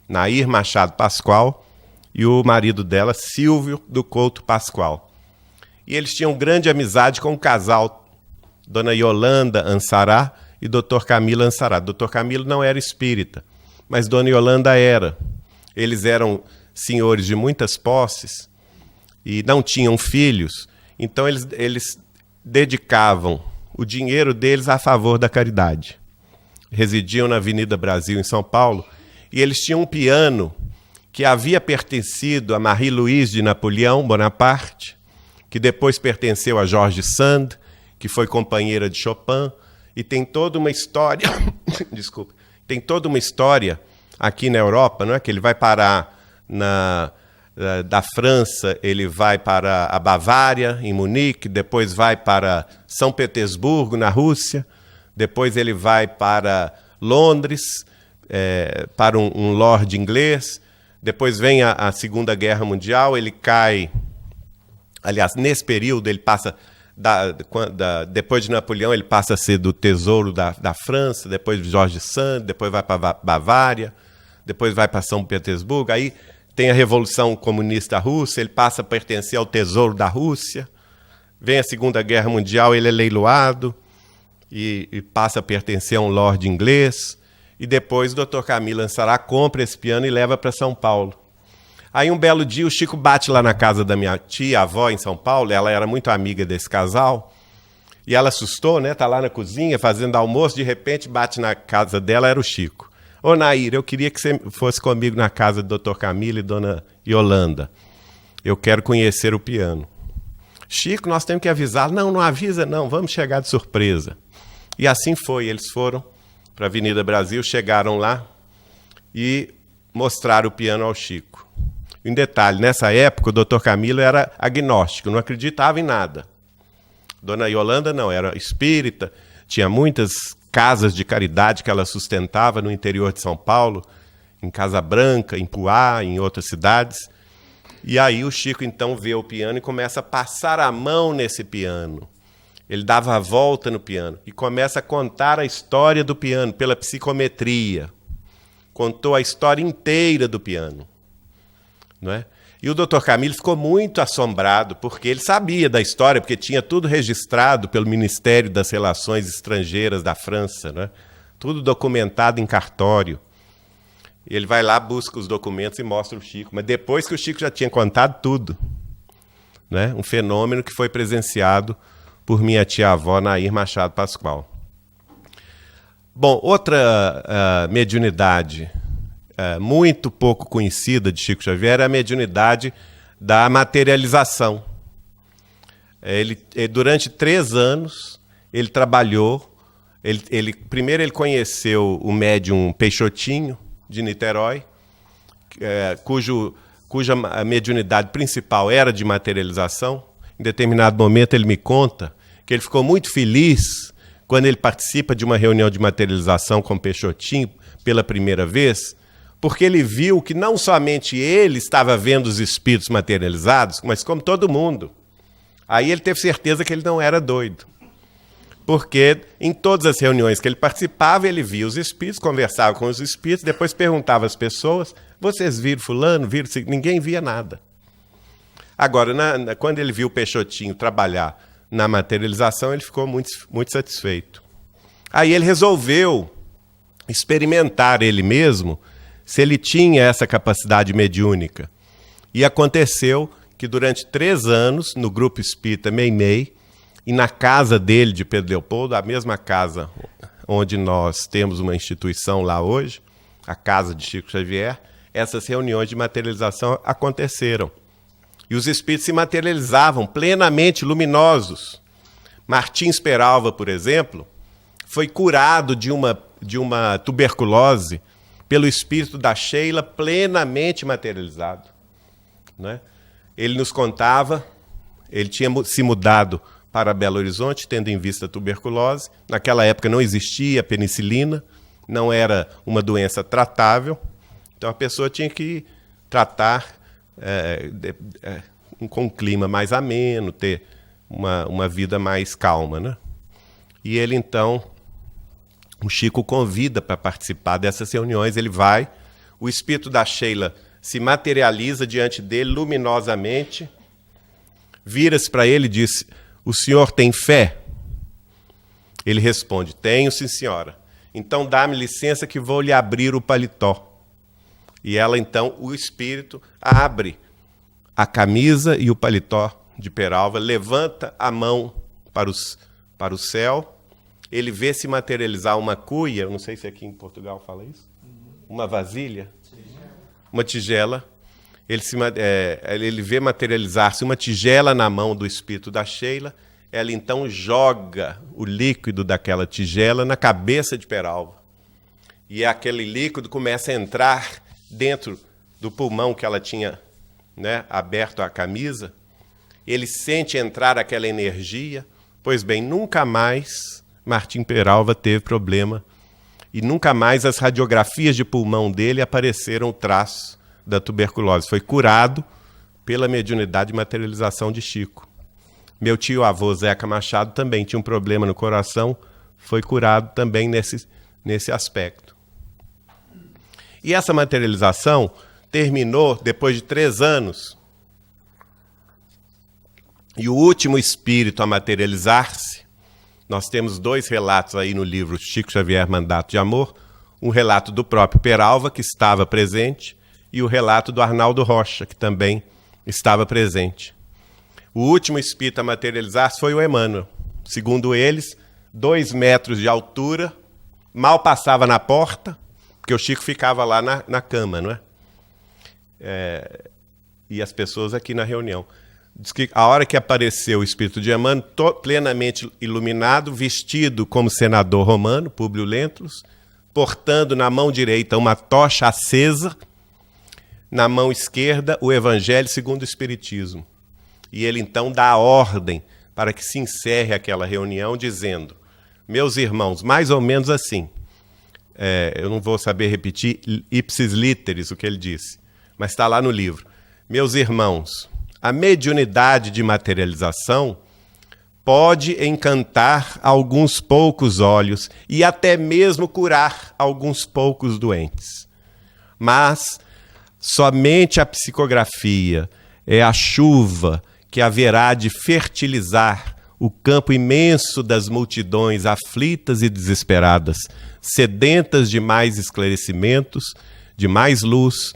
[SPEAKER 1] Nair Machado Pascoal e o marido dela, Silvio do Couto Pascoal. E eles tinham grande amizade com o casal, Dona Yolanda Ansará e Dr. Camilo Ansará. Dr. Camilo não era espírita, mas Dona Yolanda era. Eles eram senhores de muitas posses e não tinham filhos, então eles dedicavam o dinheiro deles a favor da caridade. Residiam na Avenida Brasil, em São Paulo, e eles tinham um piano que havia pertencido a Marie-Louise de Napoleão Bonaparte, que depois pertenceu a George Sand, que foi companheira de Chopin, e tem toda uma história, desculpa, tem toda uma história aqui na Europa, não é? Que ele vai parar da França, ele vai para a Bavária, em Munique, depois vai para São Petersburgo, na Rússia, depois ele vai para Londres, para um lord inglês, depois vem a Segunda Guerra Mundial, ele cai... Aliás, nesse período ele passa... depois de Napoleão, ele passa a ser do Tesouro da França, depois de George Sand, depois vai para Bavária, depois vai para São Petersburgo, aí tem a Revolução Comunista Russa, ele passa a pertencer ao Tesouro da Rússia, vem a Segunda Guerra Mundial, ele é leiloado e passa a pertencer a um lord inglês, e depois o Dr. Camilo Ansará compra esse piano e leva para São Paulo. Aí um belo dia o Chico bate lá na casa da minha tia, avó em São Paulo, ela era muito amiga desse casal, e ela assustou, né? Tá lá na cozinha fazendo almoço, de repente bate na casa dela, era o Chico. Ô Nair, eu queria que você fosse comigo na casa do Dr. Camilo e Dona Yolanda. Eu quero conhecer o piano. Chico, nós temos que avisar. Não avisa não, vamos chegar de surpresa. E assim foi, eles foram para a Avenida Brasil, chegaram lá e mostraram o piano ao Chico. Um detalhe, nessa época o Dr. Camilo era agnóstico, não acreditava em nada. Dona Yolanda não, era espírita, tinha muitas casas de caridade que ela sustentava no interior de São Paulo, em Casa Branca, em Poá, em outras cidades. E aí o Chico então vê o piano e começa a passar a mão nesse piano. Ele dava a volta no piano e começa a contar a história do piano pela psicometria. Contou a história inteira do piano. Não é? E o Dr. Camilo ficou muito assombrado, porque ele sabia da história, porque tinha tudo registrado pelo Ministério das Relações Estrangeiras da França, né? Tudo documentado em cartório. Ele vai lá, busca os documentos e mostra o Chico, mas depois que o Chico já tinha contado tudo, né? Um fenômeno que foi presenciado por minha tia-avó, Nair Machado Pascoal. Bom, outra mediunidade muito pouco conhecida de Chico Xavier é a mediunidade da materialização. Durante 3 anos, ele trabalhou, primeiro ele conheceu o médium Peixotinho, de Niterói, cuja mediunidade principal era de materialização. Em determinado momento ele me conta que ele ficou muito feliz quando ele participa de uma reunião de materialização com Peixotinho pela primeira vez, porque ele viu que não somente ele estava vendo os espíritos materializados, mas como todo mundo. Aí ele teve certeza que ele não era doido. Porque em todas as reuniões que ele participava, ele via os espíritos, conversava com os espíritos, depois perguntava às pessoas, vocês viram fulano? Viram? Ninguém via nada. Agora, quando ele viu o Peixotinho trabalhar na materialização, ele ficou muito, muito satisfeito. Aí ele resolveu experimentar ele mesmo se ele tinha essa capacidade mediúnica. E aconteceu que durante 3 anos, no Grupo Espírita Meimei, e na casa dele de Pedro Leopoldo, a mesma casa onde nós temos uma instituição lá hoje, a casa de Chico Xavier, essas reuniões de materialização aconteceram. E os espíritos se materializavam plenamente luminosos. Martins Peralva, por exemplo, foi curado de uma tuberculose pelo espírito da Sheila plenamente materializado. Né? Ele nos contava, ele tinha se mudado para Belo Horizonte, tendo em vista a tuberculose. Naquela época não existia penicilina, não era uma doença tratável, então a pessoa tinha que tratar com um clima mais ameno, ter uma vida mais calma. Né? E ele então... O Chico convida para participar dessas reuniões, ele vai, o espírito da Sheila se materializa diante dele luminosamente, vira-se para ele e diz, o senhor tem fé? Ele responde, tenho, sim senhora. Então dá-me licença que vou lhe abrir o paletó. E ela então, o espírito, abre a camisa e o paletó de Peralva, levanta a mão para o céu, ele vê se materializar uma cuia, eu não sei se aqui em Portugal fala isso, uma vasilha, uma tigela, ele vê materializar-se uma tigela na mão do espírito da Sheila, ela então joga o líquido daquela tigela na cabeça de Peralva. e aquele líquido começa a entrar dentro do pulmão que ela tinha, né, aberto a camisa. Ele sente entrar aquela energia. Pois bem, nunca mais Martim Peralva teve problema e nunca mais as radiografias de pulmão dele apareceram traços da tuberculose. Foi curado pela mediunidade e materialização de Chico. Meu tio-avô Zeca Machado também tinha um problema no coração, foi curado também nesse aspecto. E essa materialização terminou depois de 3 anos. E o último espírito a materializar-se, nós temos 2 relatos aí no livro Chico Xavier, Mandato de Amor, um relato do próprio Peralva, que estava presente, e o relato do Arnaldo Rocha, que também estava presente. O último espírito a materializar-se foi o Emmanuel. Segundo eles, 2 metros de altura, mal passava na porta, porque o Chico ficava lá na cama, não é? E as pessoas aqui na reunião. Diz que a hora que apareceu o espírito de Emmanuel, plenamente iluminado, vestido como senador romano, Públio Lentulus, portando na mão direita uma tocha acesa, na mão esquerda o Evangelho segundo o Espiritismo. E ele então dá a ordem para que se encerre aquela reunião, dizendo: meus irmãos, mais ou menos assim, eu não vou saber repetir ipsis literis o que ele disse, mas está lá no livro. Meus irmãos, a mediunidade de materialização pode encantar alguns poucos olhos e até mesmo curar alguns poucos doentes. Mas somente a psicografia é a chuva que haverá de fertilizar o campo imenso das multidões aflitas e desesperadas, sedentas de mais esclarecimentos, de mais luz,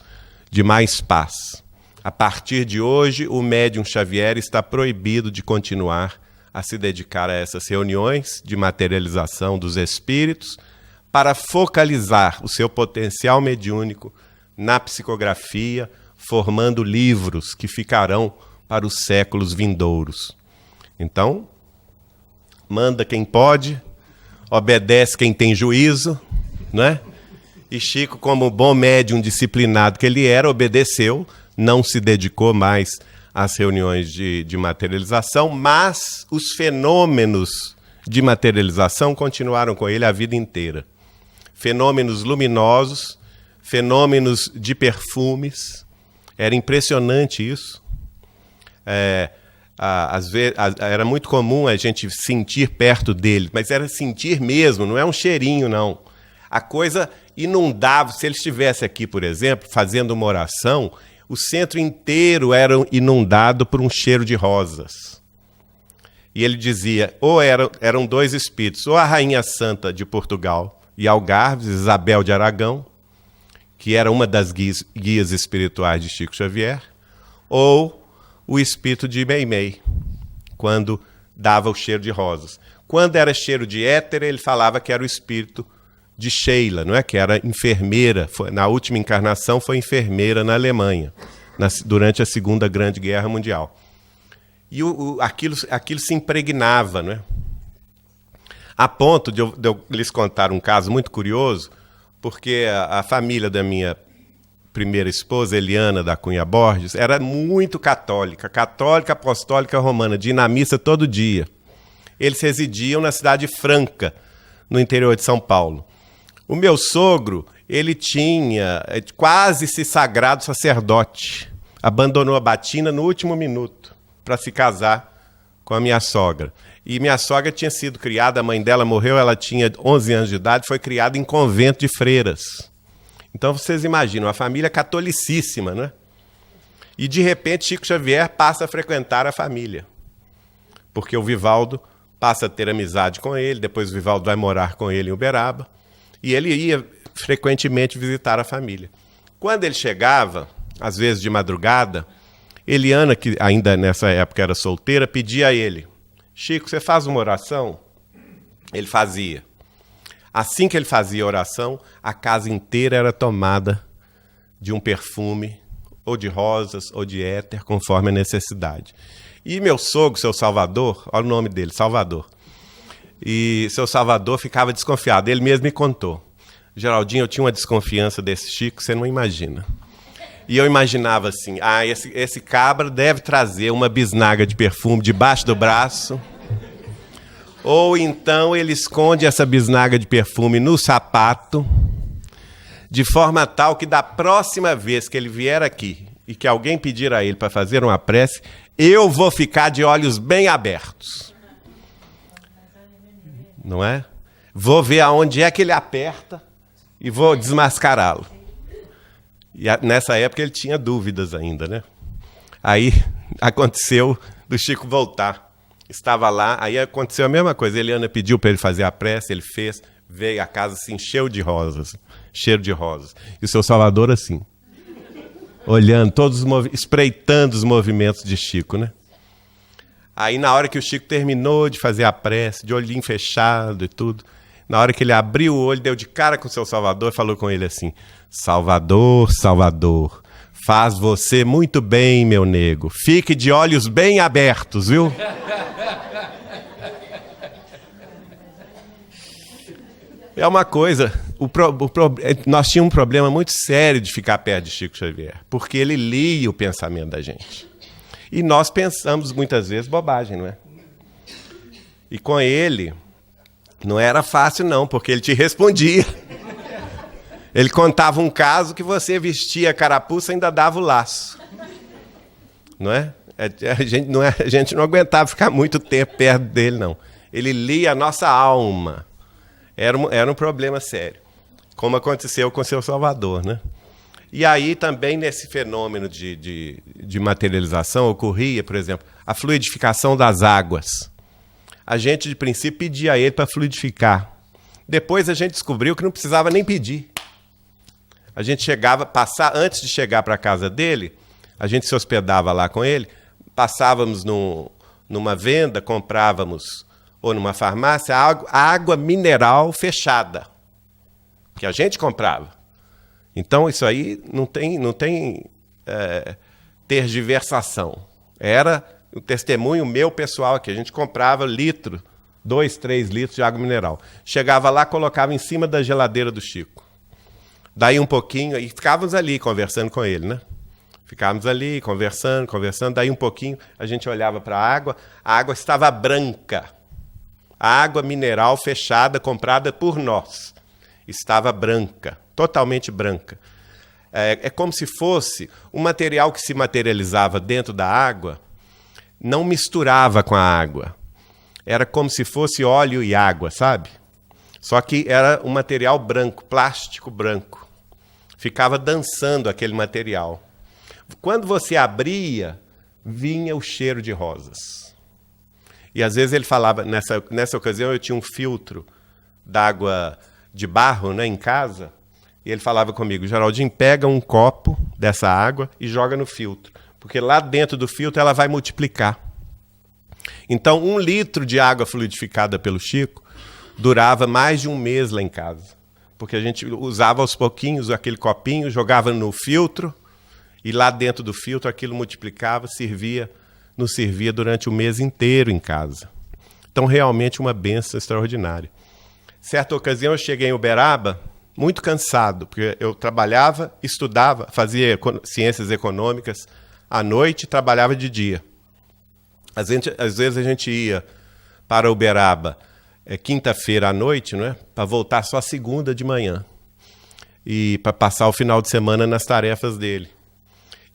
[SPEAKER 1] de mais paz. A partir de hoje, o médium Xavier está proibido de continuar a se dedicar a essas reuniões de materialização dos espíritos para focalizar o seu potencial mediúnico na psicografia, formando livros que ficarão para os séculos vindouros. Então, manda quem pode, obedece quem tem juízo, não é? E Chico, como bom médium disciplinado que ele era, obedeceu, não se dedicou mais às reuniões de materialização, mas os fenômenos de materialização continuaram com ele a vida inteira. Fenômenos luminosos, fenômenos de perfumes, era impressionante isso. Às vezes, era muito comum a gente sentir perto dele, mas era sentir mesmo, não é um cheirinho, não. A coisa inundava. Se ele estivesse aqui, por exemplo, fazendo uma oração, o centro inteiro era inundado por um cheiro de rosas. E ele dizia, ou eram 2 espíritos, ou a Rainha Santa de Portugal e Algarves, Isabel de Aragão, que era uma das guias espirituais de Chico Xavier, ou o espírito de Meimei, quando dava o cheiro de rosas. Quando era cheiro de éter, ele falava que era o espírito de Sheila, não é? Que era enfermeira, na última encarnação foi enfermeira na Alemanha, durante a Segunda Grande Guerra Mundial. E aquilo se impregnava, não é? A ponto de eu lhes contar um caso muito curioso, porque a família da minha primeira esposa, Eliana da Cunha Borges, era muito católica apostólica romana, de ir na missa todo dia. Eles residiam na cidade de Franca, no interior de São Paulo. O meu sogro, ele tinha quase se sagrado sacerdote. Abandonou a batina no último minuto para se casar com a minha sogra. E minha sogra tinha sido criada, a mãe dela morreu, ela tinha 11 anos de idade, foi criada em convento de freiras. Então vocês imaginam, uma família catolicíssima, né? E de repente Chico Xavier passa a frequentar a família. Porque o Vivaldo passa a ter amizade com ele, depois o Vivaldo vai morar com ele em Uberaba. E ele ia frequentemente visitar a família. Quando ele chegava, às vezes de madrugada, Eliana, que ainda nessa época era solteira, pedia a ele: Chico, você faz uma oração? Ele fazia. Assim que ele fazia a oração, a casa inteira era tomada de um perfume, ou de rosas, ou de éter, conforme a necessidade. E meu sogro, seu Salvador, olha o nome dele, Salvador. E seu Salvador ficava desconfiado, ele mesmo me contou. Geraldinho, eu tinha uma desconfiança desse Chico, você não imagina. E eu imaginava assim, esse cabra deve trazer uma bisnaga de perfume debaixo do braço, ou então ele esconde essa bisnaga de perfume no sapato, de forma tal que da próxima vez que ele vier aqui e que alguém pedir a ele para fazer uma prece, eu vou ficar de olhos bem abertos. Não é? Vou ver aonde é que ele aperta e vou desmascará-lo. E nessa época ele tinha dúvidas ainda, né? Aí aconteceu do Chico voltar. Estava lá, aí aconteceu a mesma coisa. Eliana pediu para ele fazer a prece, ele fez, veio, a casa se encheu de rosas, cheiro de rosas. E o seu Salvador assim, olhando, espreitando os movimentos de Chico, né? Aí na hora que o Chico terminou de fazer a prece, de olhinho fechado e tudo, na hora que ele abriu o olho, deu de cara com o seu Salvador, falou com ele assim: Salvador, Salvador, faz você muito bem, meu nego. Fique de olhos bem abertos, viu? É uma coisa, nós tínhamos um problema muito sério de ficar perto de Chico Xavier, porque ele lia o pensamento da gente. E nós pensamos muitas vezes bobagem, não é? E com ele não era fácil não, porque ele te respondia. Ele contava um caso que você vestia a carapuça e ainda dava o laço. Não é? A gente não aguentava ficar muito tempo perto dele, não. Ele lia a nossa alma. Era um problema sério. Como aconteceu com o seu Salvador, né? E aí também nesse fenômeno de materialização ocorria, por exemplo, a fluidificação das águas. A gente, de princípio, pedia a ele para fluidificar. Depois a gente descobriu que não precisava nem pedir. A gente antes de chegar para a casa dele, a gente se hospedava lá com ele, passávamos numa venda, comprávamos, ou numa farmácia, água mineral fechada, que a gente comprava. Então isso aí não tem tergiversação. Era o testemunho meu pessoal aqui. A gente comprava 2, 3 litros de água mineral. Chegava lá, colocava em cima da geladeira do Chico. Daí um pouquinho, e ficávamos ali conversando com ele, né? Ficávamos ali conversando. Daí um pouquinho, a gente olhava para a água estava branca. A água mineral fechada, comprada por nós, estava branca, totalmente branca. É como se fosse um material que se materializava dentro da água, não misturava com a água. Era como se fosse óleo e água, sabe? Só que era um material branco, plástico branco. Ficava dançando aquele material. Quando você abria, vinha o cheiro de rosas. E às vezes ele falava, nessa ocasião eu tinha um filtro d'água de barro, né, em casa, e ele falava comigo: Geraldinho, pega um copo dessa água e joga no filtro, porque lá dentro do filtro ela vai multiplicar. Então 1 litro de água fluidificada pelo Chico durava mais de 1 mês lá em casa, porque a gente usava aos pouquinhos aquele copinho, jogava no filtro, e lá dentro do filtro aquilo multiplicava, nos servia durante o mês inteiro em casa. Então realmente uma bênção extraordinária. Certa ocasião eu cheguei em Uberaba muito cansado, porque eu trabalhava, estudava, fazia ciências econômicas à noite e trabalhava de dia. Às vezes a gente ia para Uberaba quinta-feira à noite, não é? Para voltar só segunda de manhã. E para passar o final de semana nas tarefas dele.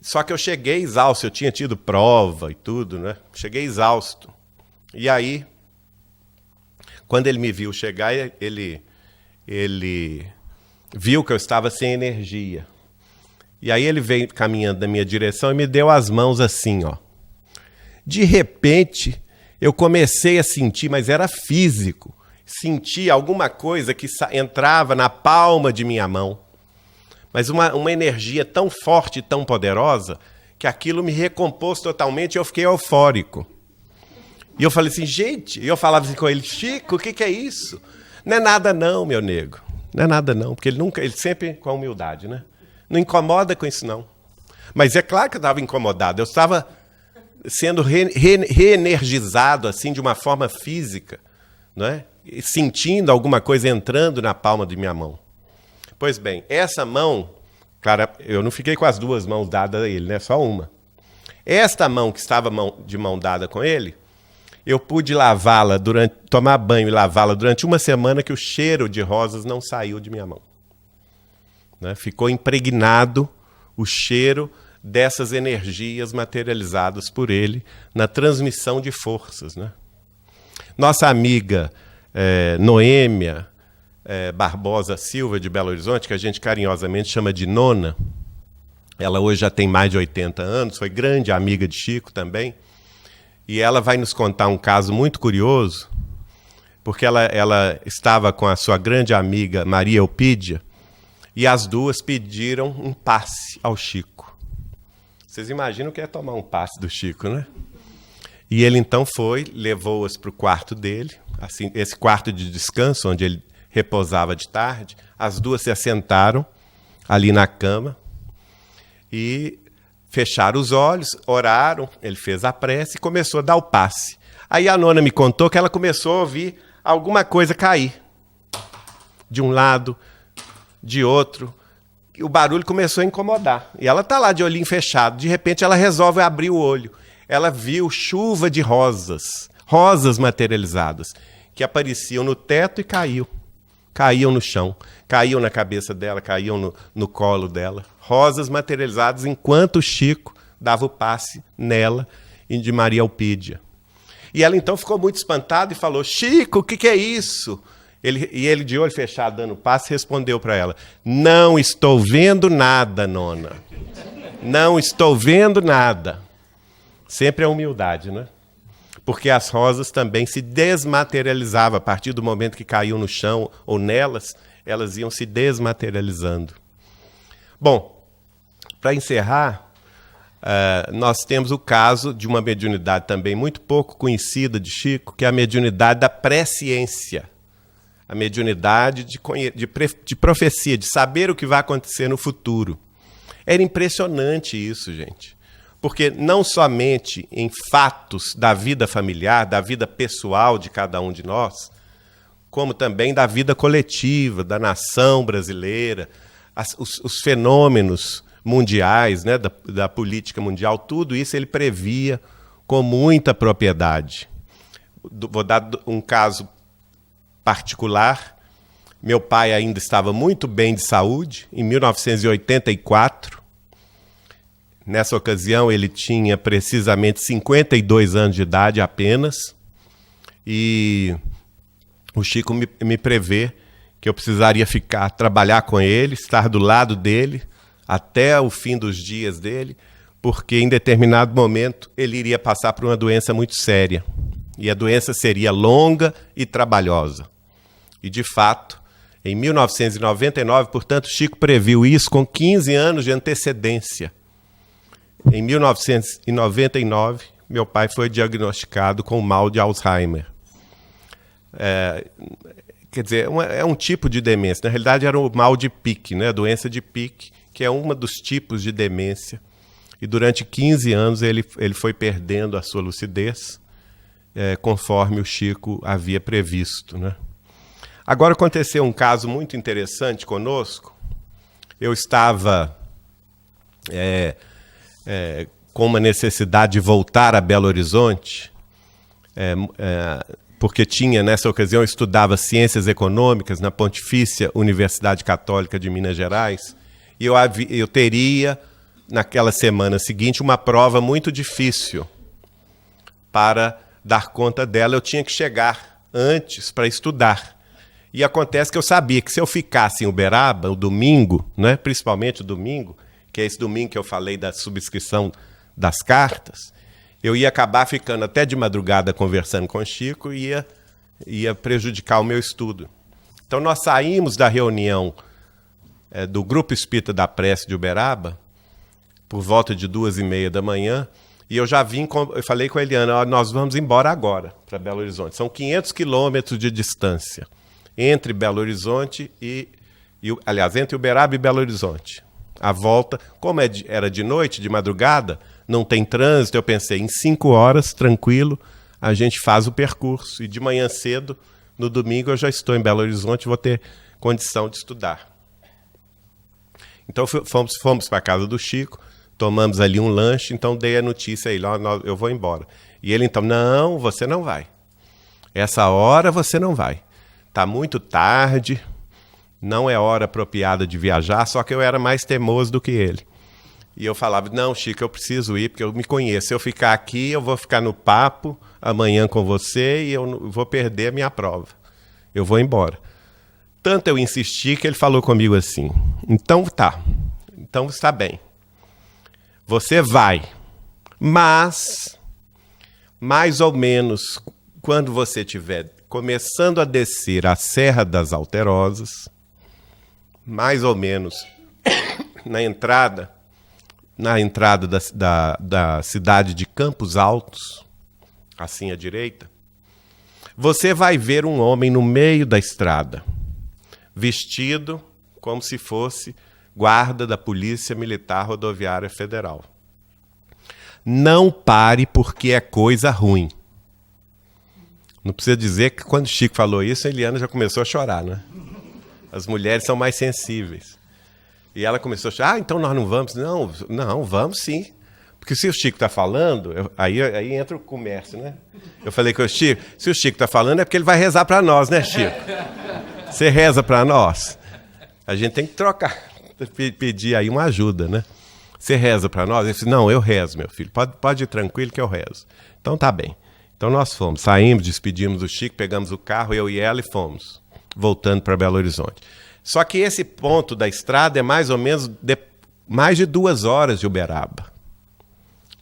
[SPEAKER 1] Só que eu cheguei exausto, eu tinha tido prova e tudo, né? Cheguei exausto. E aí, quando ele me viu chegar, ele viu que eu estava sem energia. E aí ele veio caminhando na minha direção e me deu as mãos assim, ó. De repente, eu comecei a sentir, mas era físico, senti alguma coisa que entrava na palma de minha mão. Mas uma energia tão forte e tão poderosa que aquilo me recompôs totalmente e eu fiquei eufórico. E eu falei assim, gente, e eu falava assim com ele: Chico, o que é isso? Não é nada não, meu nego. Não é nada não, porque ele sempre com a humildade, né? Não incomoda com isso não. Mas é claro que eu estava incomodado, eu estava sendo reenergizado assim de uma forma física, não é? Sentindo alguma coisa entrando na palma de minha mão. Pois bem, essa mão, claro, eu não fiquei com as duas mãos dadas a ele, né? Só uma. Esta mão que estava de mão dada com ele, eu pude lavá-la tomar banho e lavá-la durante uma semana que o cheiro de rosas não saiu de minha mão. Né? Ficou impregnado o cheiro dessas energias materializadas por ele na transmissão de forças. Né? Nossa amiga Noêmia Barbosa Silva, de Belo Horizonte, que a gente carinhosamente chama de Nona, ela hoje já tem mais de 80 anos, foi grande amiga de Chico também, e ela vai nos contar um caso muito curioso, porque ela estava com a sua grande amiga Maria Eupídia, e as duas pediram um passe ao Chico. Vocês imaginam o que é tomar um passe do Chico, né? E ele então levou-as para o quarto dele, assim, esse quarto de descanso, onde ele repousava de tarde. As duas se assentaram ali na cama e fecharam os olhos, oraram, ele fez a prece e começou a dar o passe. Aí a Nona me contou que ela começou a ouvir alguma coisa cair, de um lado, de outro, e o barulho começou a incomodar. E ela está lá de olhinho fechado, de repente ela resolve abrir o olho. Ela viu chuva de rosas materializadas, que apareciam no teto e caíam no chão, caíam na cabeça dela, caíam no colo dela. Rosas materializadas enquanto o Chico dava o passe nela e de Maria Eupídia. E ela então ficou muito espantada e falou: Chico, o que é isso? Ele, de olho fechado, dando passe, respondeu para ela: não estou vendo nada, Nona. Não estou vendo nada. Sempre a humildade, né? Porque as rosas também se desmaterializavam. A partir do momento que caiu no chão ou nelas, elas iam se desmaterializando. Bom, para encerrar, nós temos o caso de uma mediunidade também muito pouco conhecida de Chico, que é a mediunidade da presciência. A mediunidade de profecia, de saber o que vai acontecer no futuro. Era impressionante isso, gente. Porque não somente em fatos da vida familiar, da vida pessoal de cada um de nós, como também da vida coletiva, da nação brasileira, os fenômenos mundiais, né, da política mundial, tudo isso ele previa com muita propriedade. Vou dar um caso particular. Meu pai ainda estava muito bem de saúde, em 1984. Nessa ocasião, ele tinha precisamente 52 anos de idade apenas, e o Chico me prevê que eu precisaria trabalhar com ele, estar do lado dele, até o fim dos dias dele, porque em determinado momento ele iria passar por uma doença muito séria, e a doença seria longa e trabalhosa. E, de fato, em 1999, portanto, Chico previu isso com 15 anos de antecedência. Em 1999, meu pai foi diagnosticado com o mal de Alzheimer. Quer dizer, é um tipo de demência. Na realidade, era o mal de Pick, né? A doença de Pick, que é um dos tipos de demência. E durante 15 anos ele foi perdendo a sua lucidez, conforme o Chico havia previsto, né? Agora aconteceu um caso muito interessante conosco. Eu estava com uma necessidade de voltar a Belo Horizonte, porque nessa ocasião, eu estudava Ciências Econômicas na Pontifícia Universidade Católica de Minas Gerais, e eu teria, naquela semana seguinte, uma prova muito difícil. Para dar conta dela, eu tinha que chegar antes para estudar. E acontece que eu sabia que se eu ficasse em Uberaba, o domingo, né, principalmente o domingo, que é esse domingo que eu falei da subscrição das cartas, eu ia acabar ficando até de madrugada conversando com o Chico e ia prejudicar o meu estudo. Então nós saímos da reunião do Grupo Espírita da Prece de Uberaba, por volta de 2h30 da manhã, e eu falei com a Eliana: nós vamos embora agora para Belo Horizonte. São 500 quilômetros de distância entre Belo Horizonte aliás, entre Uberaba e Belo Horizonte. A volta, como era de noite, de madrugada, não tem trânsito, eu pensei, em 5 horas, tranquilo, a gente faz o percurso. E de manhã cedo, no domingo, eu já estou em Belo Horizonte e vou ter condição de estudar. Então fomos para a casa do Chico, tomamos ali um lanche, então dei a notícia a ele, eu vou embora. E ele então, não, você não vai. Essa hora você não vai. Está muito tarde, não é hora apropriada de viajar, só que eu era mais teimoso do que ele. E eu falava, não, Chico, eu preciso ir, porque eu me conheço. Se eu ficar aqui, eu vou ficar no papo amanhã com você e eu vou perder a minha prova. Eu vou embora. Tanto eu insisti que ele falou comigo assim, então está bem. Você vai, mas, mais ou menos, quando você estiver começando a descer a Serra das Alterosas, mais ou menos na entrada da cidade de Campos Altos, assim à direita, você vai ver um homem no meio da estrada, vestido como se fosse guarda da Polícia Militar Rodoviária Federal. Não pare porque é coisa ruim. Não precisa dizer que quando o Chico falou isso, a Eliana já começou a chorar, né? As mulheres são mais sensíveis. E ela começou a chorar, então nós não vamos? Não, vamos sim. Porque se o Chico está falando, aí entra o comércio, né? Eu falei com o Chico, se o Chico está falando é porque ele vai rezar para nós, né, Chico? Você reza para nós? A gente tem que trocar, pedir aí uma ajuda, né? Você reza para nós? Ele disse, não, eu rezo, meu filho, pode ir tranquilo que eu rezo. Então tá bem. Então nós fomos, saímos, despedimos do Chico, pegamos o carro, eu e ela, e fomos, voltando para Belo Horizonte. Só que esse ponto da estrada é mais ou menos mais de 2 horas de Uberaba.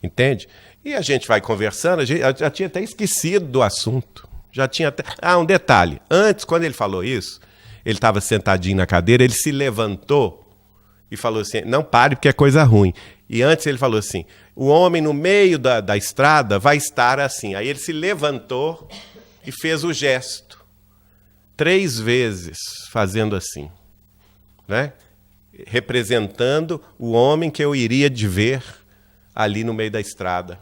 [SPEAKER 1] Entende? E a gente vai conversando, já tinha até esquecido do assunto. Já tinha até... um detalhe. Antes, quando ele falou isso, ele estava sentadinho na cadeira, ele se levantou e falou assim, não pare porque é coisa ruim. E antes ele falou assim, o homem no meio da estrada vai estar assim. Aí ele se levantou e fez o gesto. 3 vezes fazendo assim, né? Representando o homem que eu iria de ver ali no meio da estrada.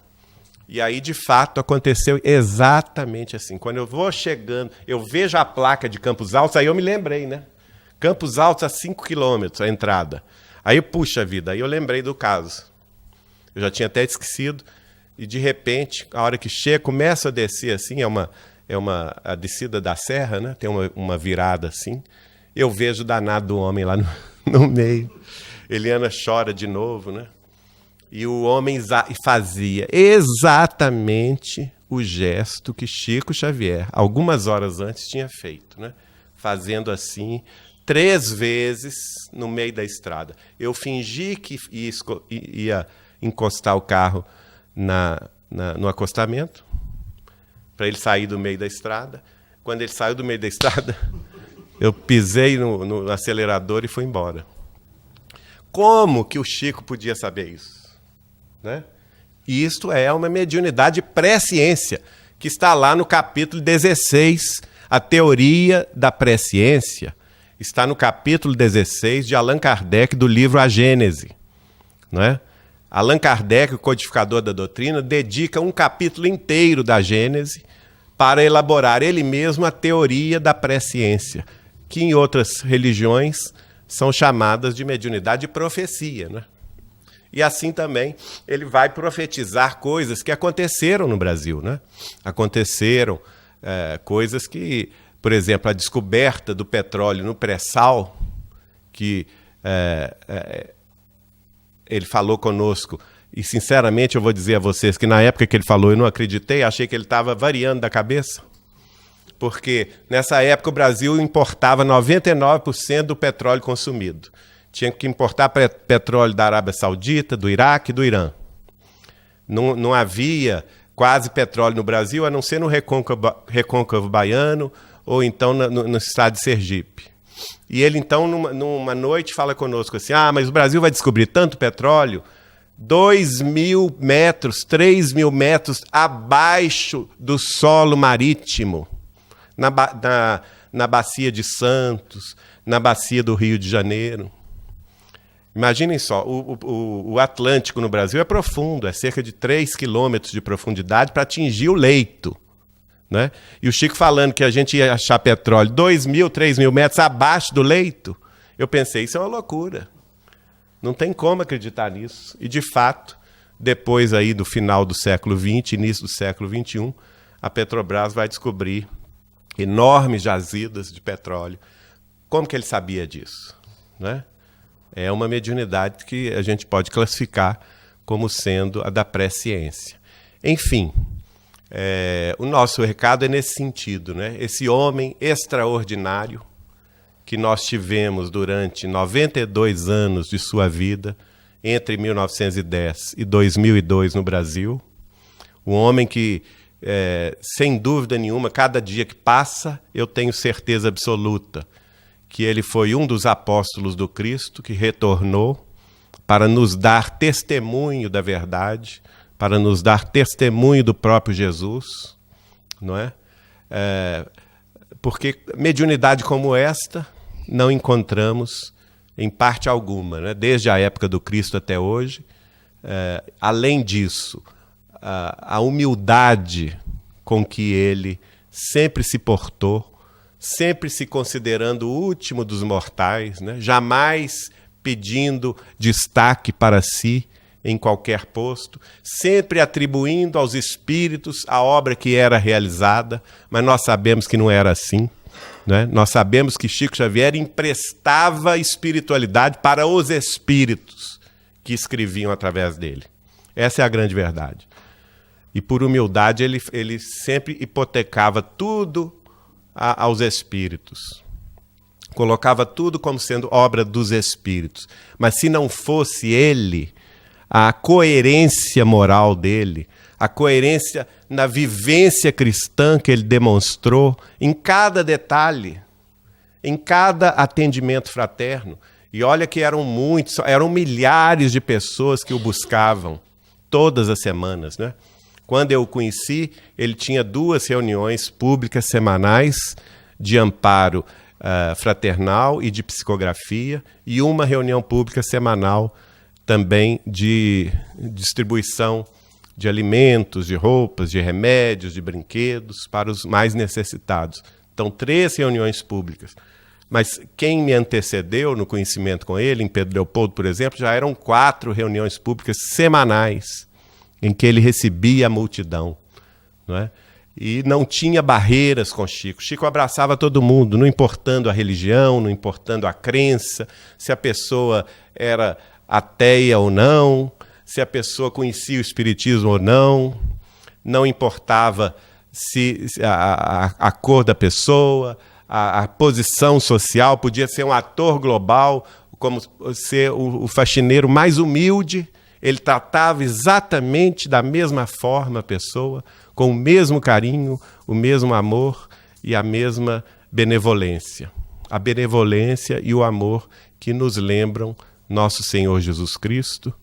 [SPEAKER 1] E aí, de fato, aconteceu exatamente assim. Quando eu vou chegando, eu vejo a placa de Campos Altos, aí eu me lembrei, né? Campos Altos a 5 quilômetros, a entrada. Aí, puxa vida, aí eu lembrei do caso. Eu já tinha até esquecido. E, de repente, a hora que chega, começa a descer assim, a descida da serra, né? Tem uma virada assim. Eu vejo o danado do homem lá no meio. Eliana chora de novo, né? E o homem fazia exatamente o gesto que Chico Xavier, algumas horas antes, tinha feito, né? Fazendo assim 3 vezes no meio da estrada. Eu fingi que ia encostar o carro no acostamento, para ele sair do meio da estrada. Quando ele saiu do meio da estrada, eu pisei no acelerador e fui embora. Como que o Chico podia saber isso? Né? Isto é uma mediunidade pré-ciência, que está lá no capítulo 16, a teoria da pré-ciência. Está no capítulo 16 de Allan Kardec, do livro A Gênese. Não é? Allan Kardec, o codificador da doutrina, dedica um capítulo inteiro da Gênese para elaborar ele mesmo a teoria da pré-ciência, que em outras religiões são chamadas de mediunidade e profecia, né? E assim também ele vai profetizar coisas que aconteceram no Brasil, né? Aconteceram coisas que, por exemplo, a descoberta do petróleo no pré-sal, que ele falou conosco, e sinceramente eu vou dizer a vocês que na época que ele falou eu não acreditei, achei que ele estava variando da cabeça, porque nessa época o Brasil importava 99% do petróleo consumido. Tinha que importar petróleo da Arábia Saudita, do Iraque e do Irã. Não havia quase petróleo no Brasil, a não ser no Recôncavo Baiano ou então no estado de Sergipe. E ele, então, numa noite, fala conosco assim, mas o Brasil vai descobrir tanto petróleo 2.000 metros, 3.000 metros abaixo do solo marítimo, na bacia de Santos, na bacia do Rio de Janeiro. Imaginem só, o Atlântico no Brasil é profundo, é cerca de 3 quilômetros de profundidade para atingir o leito. Né? E o Chico falando que a gente ia achar petróleo 2.000, 3.000 metros abaixo do leito, eu pensei, isso é uma loucura. Não tem como acreditar nisso. E, de fato, depois aí do final do século XX, início do século XXI, a Petrobras vai descobrir enormes jazidas de petróleo. Como que ele sabia disso? Né? É uma mediunidade que a gente pode classificar como sendo a da pré-ciência. Enfim, o nosso recado é nesse sentido, né? Esse homem extraordinário que nós tivemos durante 92 anos de sua vida, entre 1910 e 2002 no Brasil, um homem que, sem dúvida nenhuma, cada dia que passa, eu tenho certeza absoluta que ele foi um dos apóstolos do Cristo que retornou para nos dar testemunho da verdade, para nos dar testemunho do próprio Jesus, não é? Porque mediunidade como esta não encontramos em parte alguma, né? Desde a época do Cristo até hoje. Além disso, a humildade com que ele sempre se portou, sempre se considerando o último dos mortais, né? Jamais pedindo destaque para si em qualquer posto, sempre atribuindo aos espíritos a obra que era realizada, mas nós sabemos que não era assim, né? Nós sabemos que Chico Xavier emprestava espiritualidade para os espíritos que escreviam através dele. Essa é a grande verdade. E por humildade ele sempre hipotecava tudo aos espíritos. Colocava tudo como sendo obra dos espíritos. Mas se não fosse ele, a coerência moral dele, a coerência na vivência cristã que ele demonstrou em cada detalhe, em cada atendimento fraterno. E olha que eram muitos, eram milhares de pessoas que o buscavam todas as semanas, né? Quando eu o conheci, ele tinha 2 reuniões públicas semanais de amparo fraternal e de psicografia, e uma reunião pública semanal também de distribuição de alimentos, de roupas, de remédios, de brinquedos para os mais necessitados. Então, 3 reuniões públicas. Mas quem me antecedeu no conhecimento com ele, em Pedro Leopoldo, por exemplo, já eram 4 reuniões públicas semanais em que ele recebia a multidão, não é? E não tinha barreiras com Chico. Chico abraçava todo mundo, não importando a religião, não importando a crença, se a pessoa era ateia ou não, se a pessoa conhecia o espiritismo ou não, não importava se a cor da pessoa, a posição social, podia ser um ator global, como ser o faxineiro mais humilde. Ele tratava exatamente da mesma forma a pessoa, com o mesmo carinho, o mesmo amor e a mesma benevolência. A benevolência e o amor que nos lembram nosso Senhor Jesus Cristo,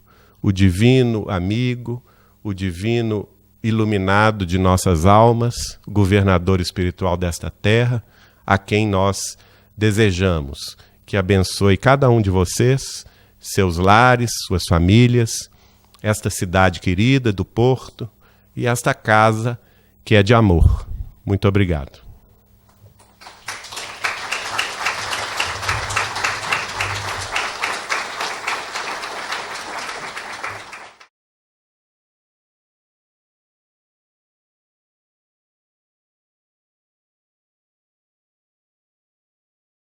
[SPEAKER 1] o divino amigo, o divino iluminado de nossas almas, governador espiritual desta terra, a quem nós desejamos que abençoe cada um de vocês, seus lares, suas famílias, esta cidade querida do Porto e esta casa que é de amor. Muito obrigado.